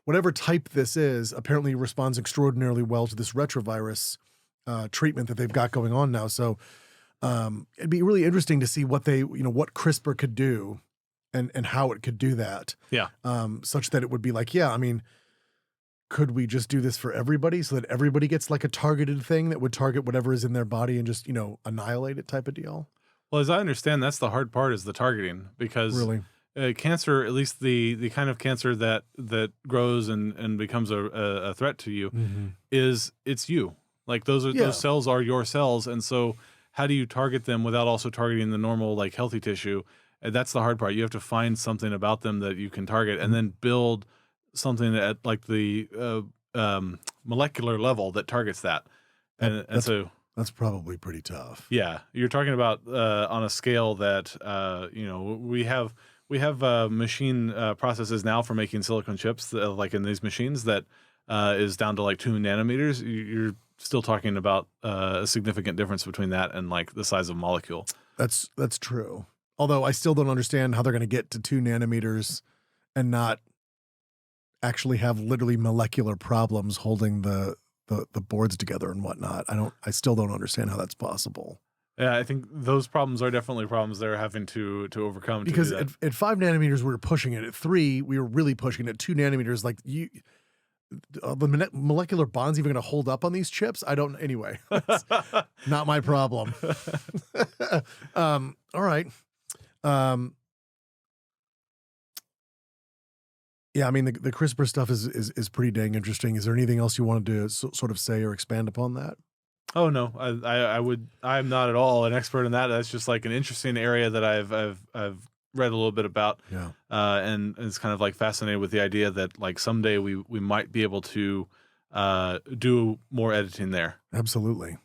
whatever type this is, apparently responds extraordinarily well to this retrovirus treatment that they've got going on now. So it'd be really interesting to see what what CRISPR could do and how it could do that. Yeah. Such that it would be like, yeah, I mean, could we just do this for everybody so that everybody gets like a targeted thing that would target whatever is in their body and just, annihilate it type of deal? Well, as I understand, that's the hard part is the targeting because Really? cancer, at least the kind of cancer that grows and becomes a threat to you, Mm-hmm. it's you. Like those Yeah. cells are your cells, and so how do you target them without also targeting the normal like healthy tissue? And that's the hard part. You have to find something about them that you can target, and then build something at like the molecular level that targets that. And so That's probably pretty tough. yeah, you're talking about on a scale that we have machine processes now for making silicon chips, like in these machines that is down to like 2 nanometers. You're still talking about a significant difference between that and like the size of molecule. That's true. Although I still don't understand how they're going to get to 2 nanometers and not actually have literally molecular problems holding the boards together and whatnot. I still don't understand how that's possible. Yeah, I think those problems are definitely problems they're having to overcome. Because to do that. at 5 nanometers, we were pushing it. At 3, we were really pushing it. At 2 nanometers, like the molecular bonds even going to hold up on these chips? I don't. Anyway, that's not my problem. All right. Yeah, I mean the CRISPR stuff is pretty dang interesting. Is there anything else you wanted to sort of say or expand upon that? Oh no, I'm not at all an expert in that. That's just like an interesting area that I've read a little bit about. Yeah. And it's kind of like fascinated with the idea that like someday we might be able to do more editing there. Absolutely.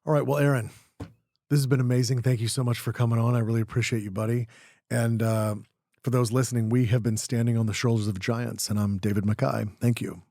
All right. Well, Ehren, this has been amazing. Thank you so much for coming on. I really appreciate you, buddy. And for those listening, we have been standing on the shoulders of giants, and I'm David Mackay. Thank you.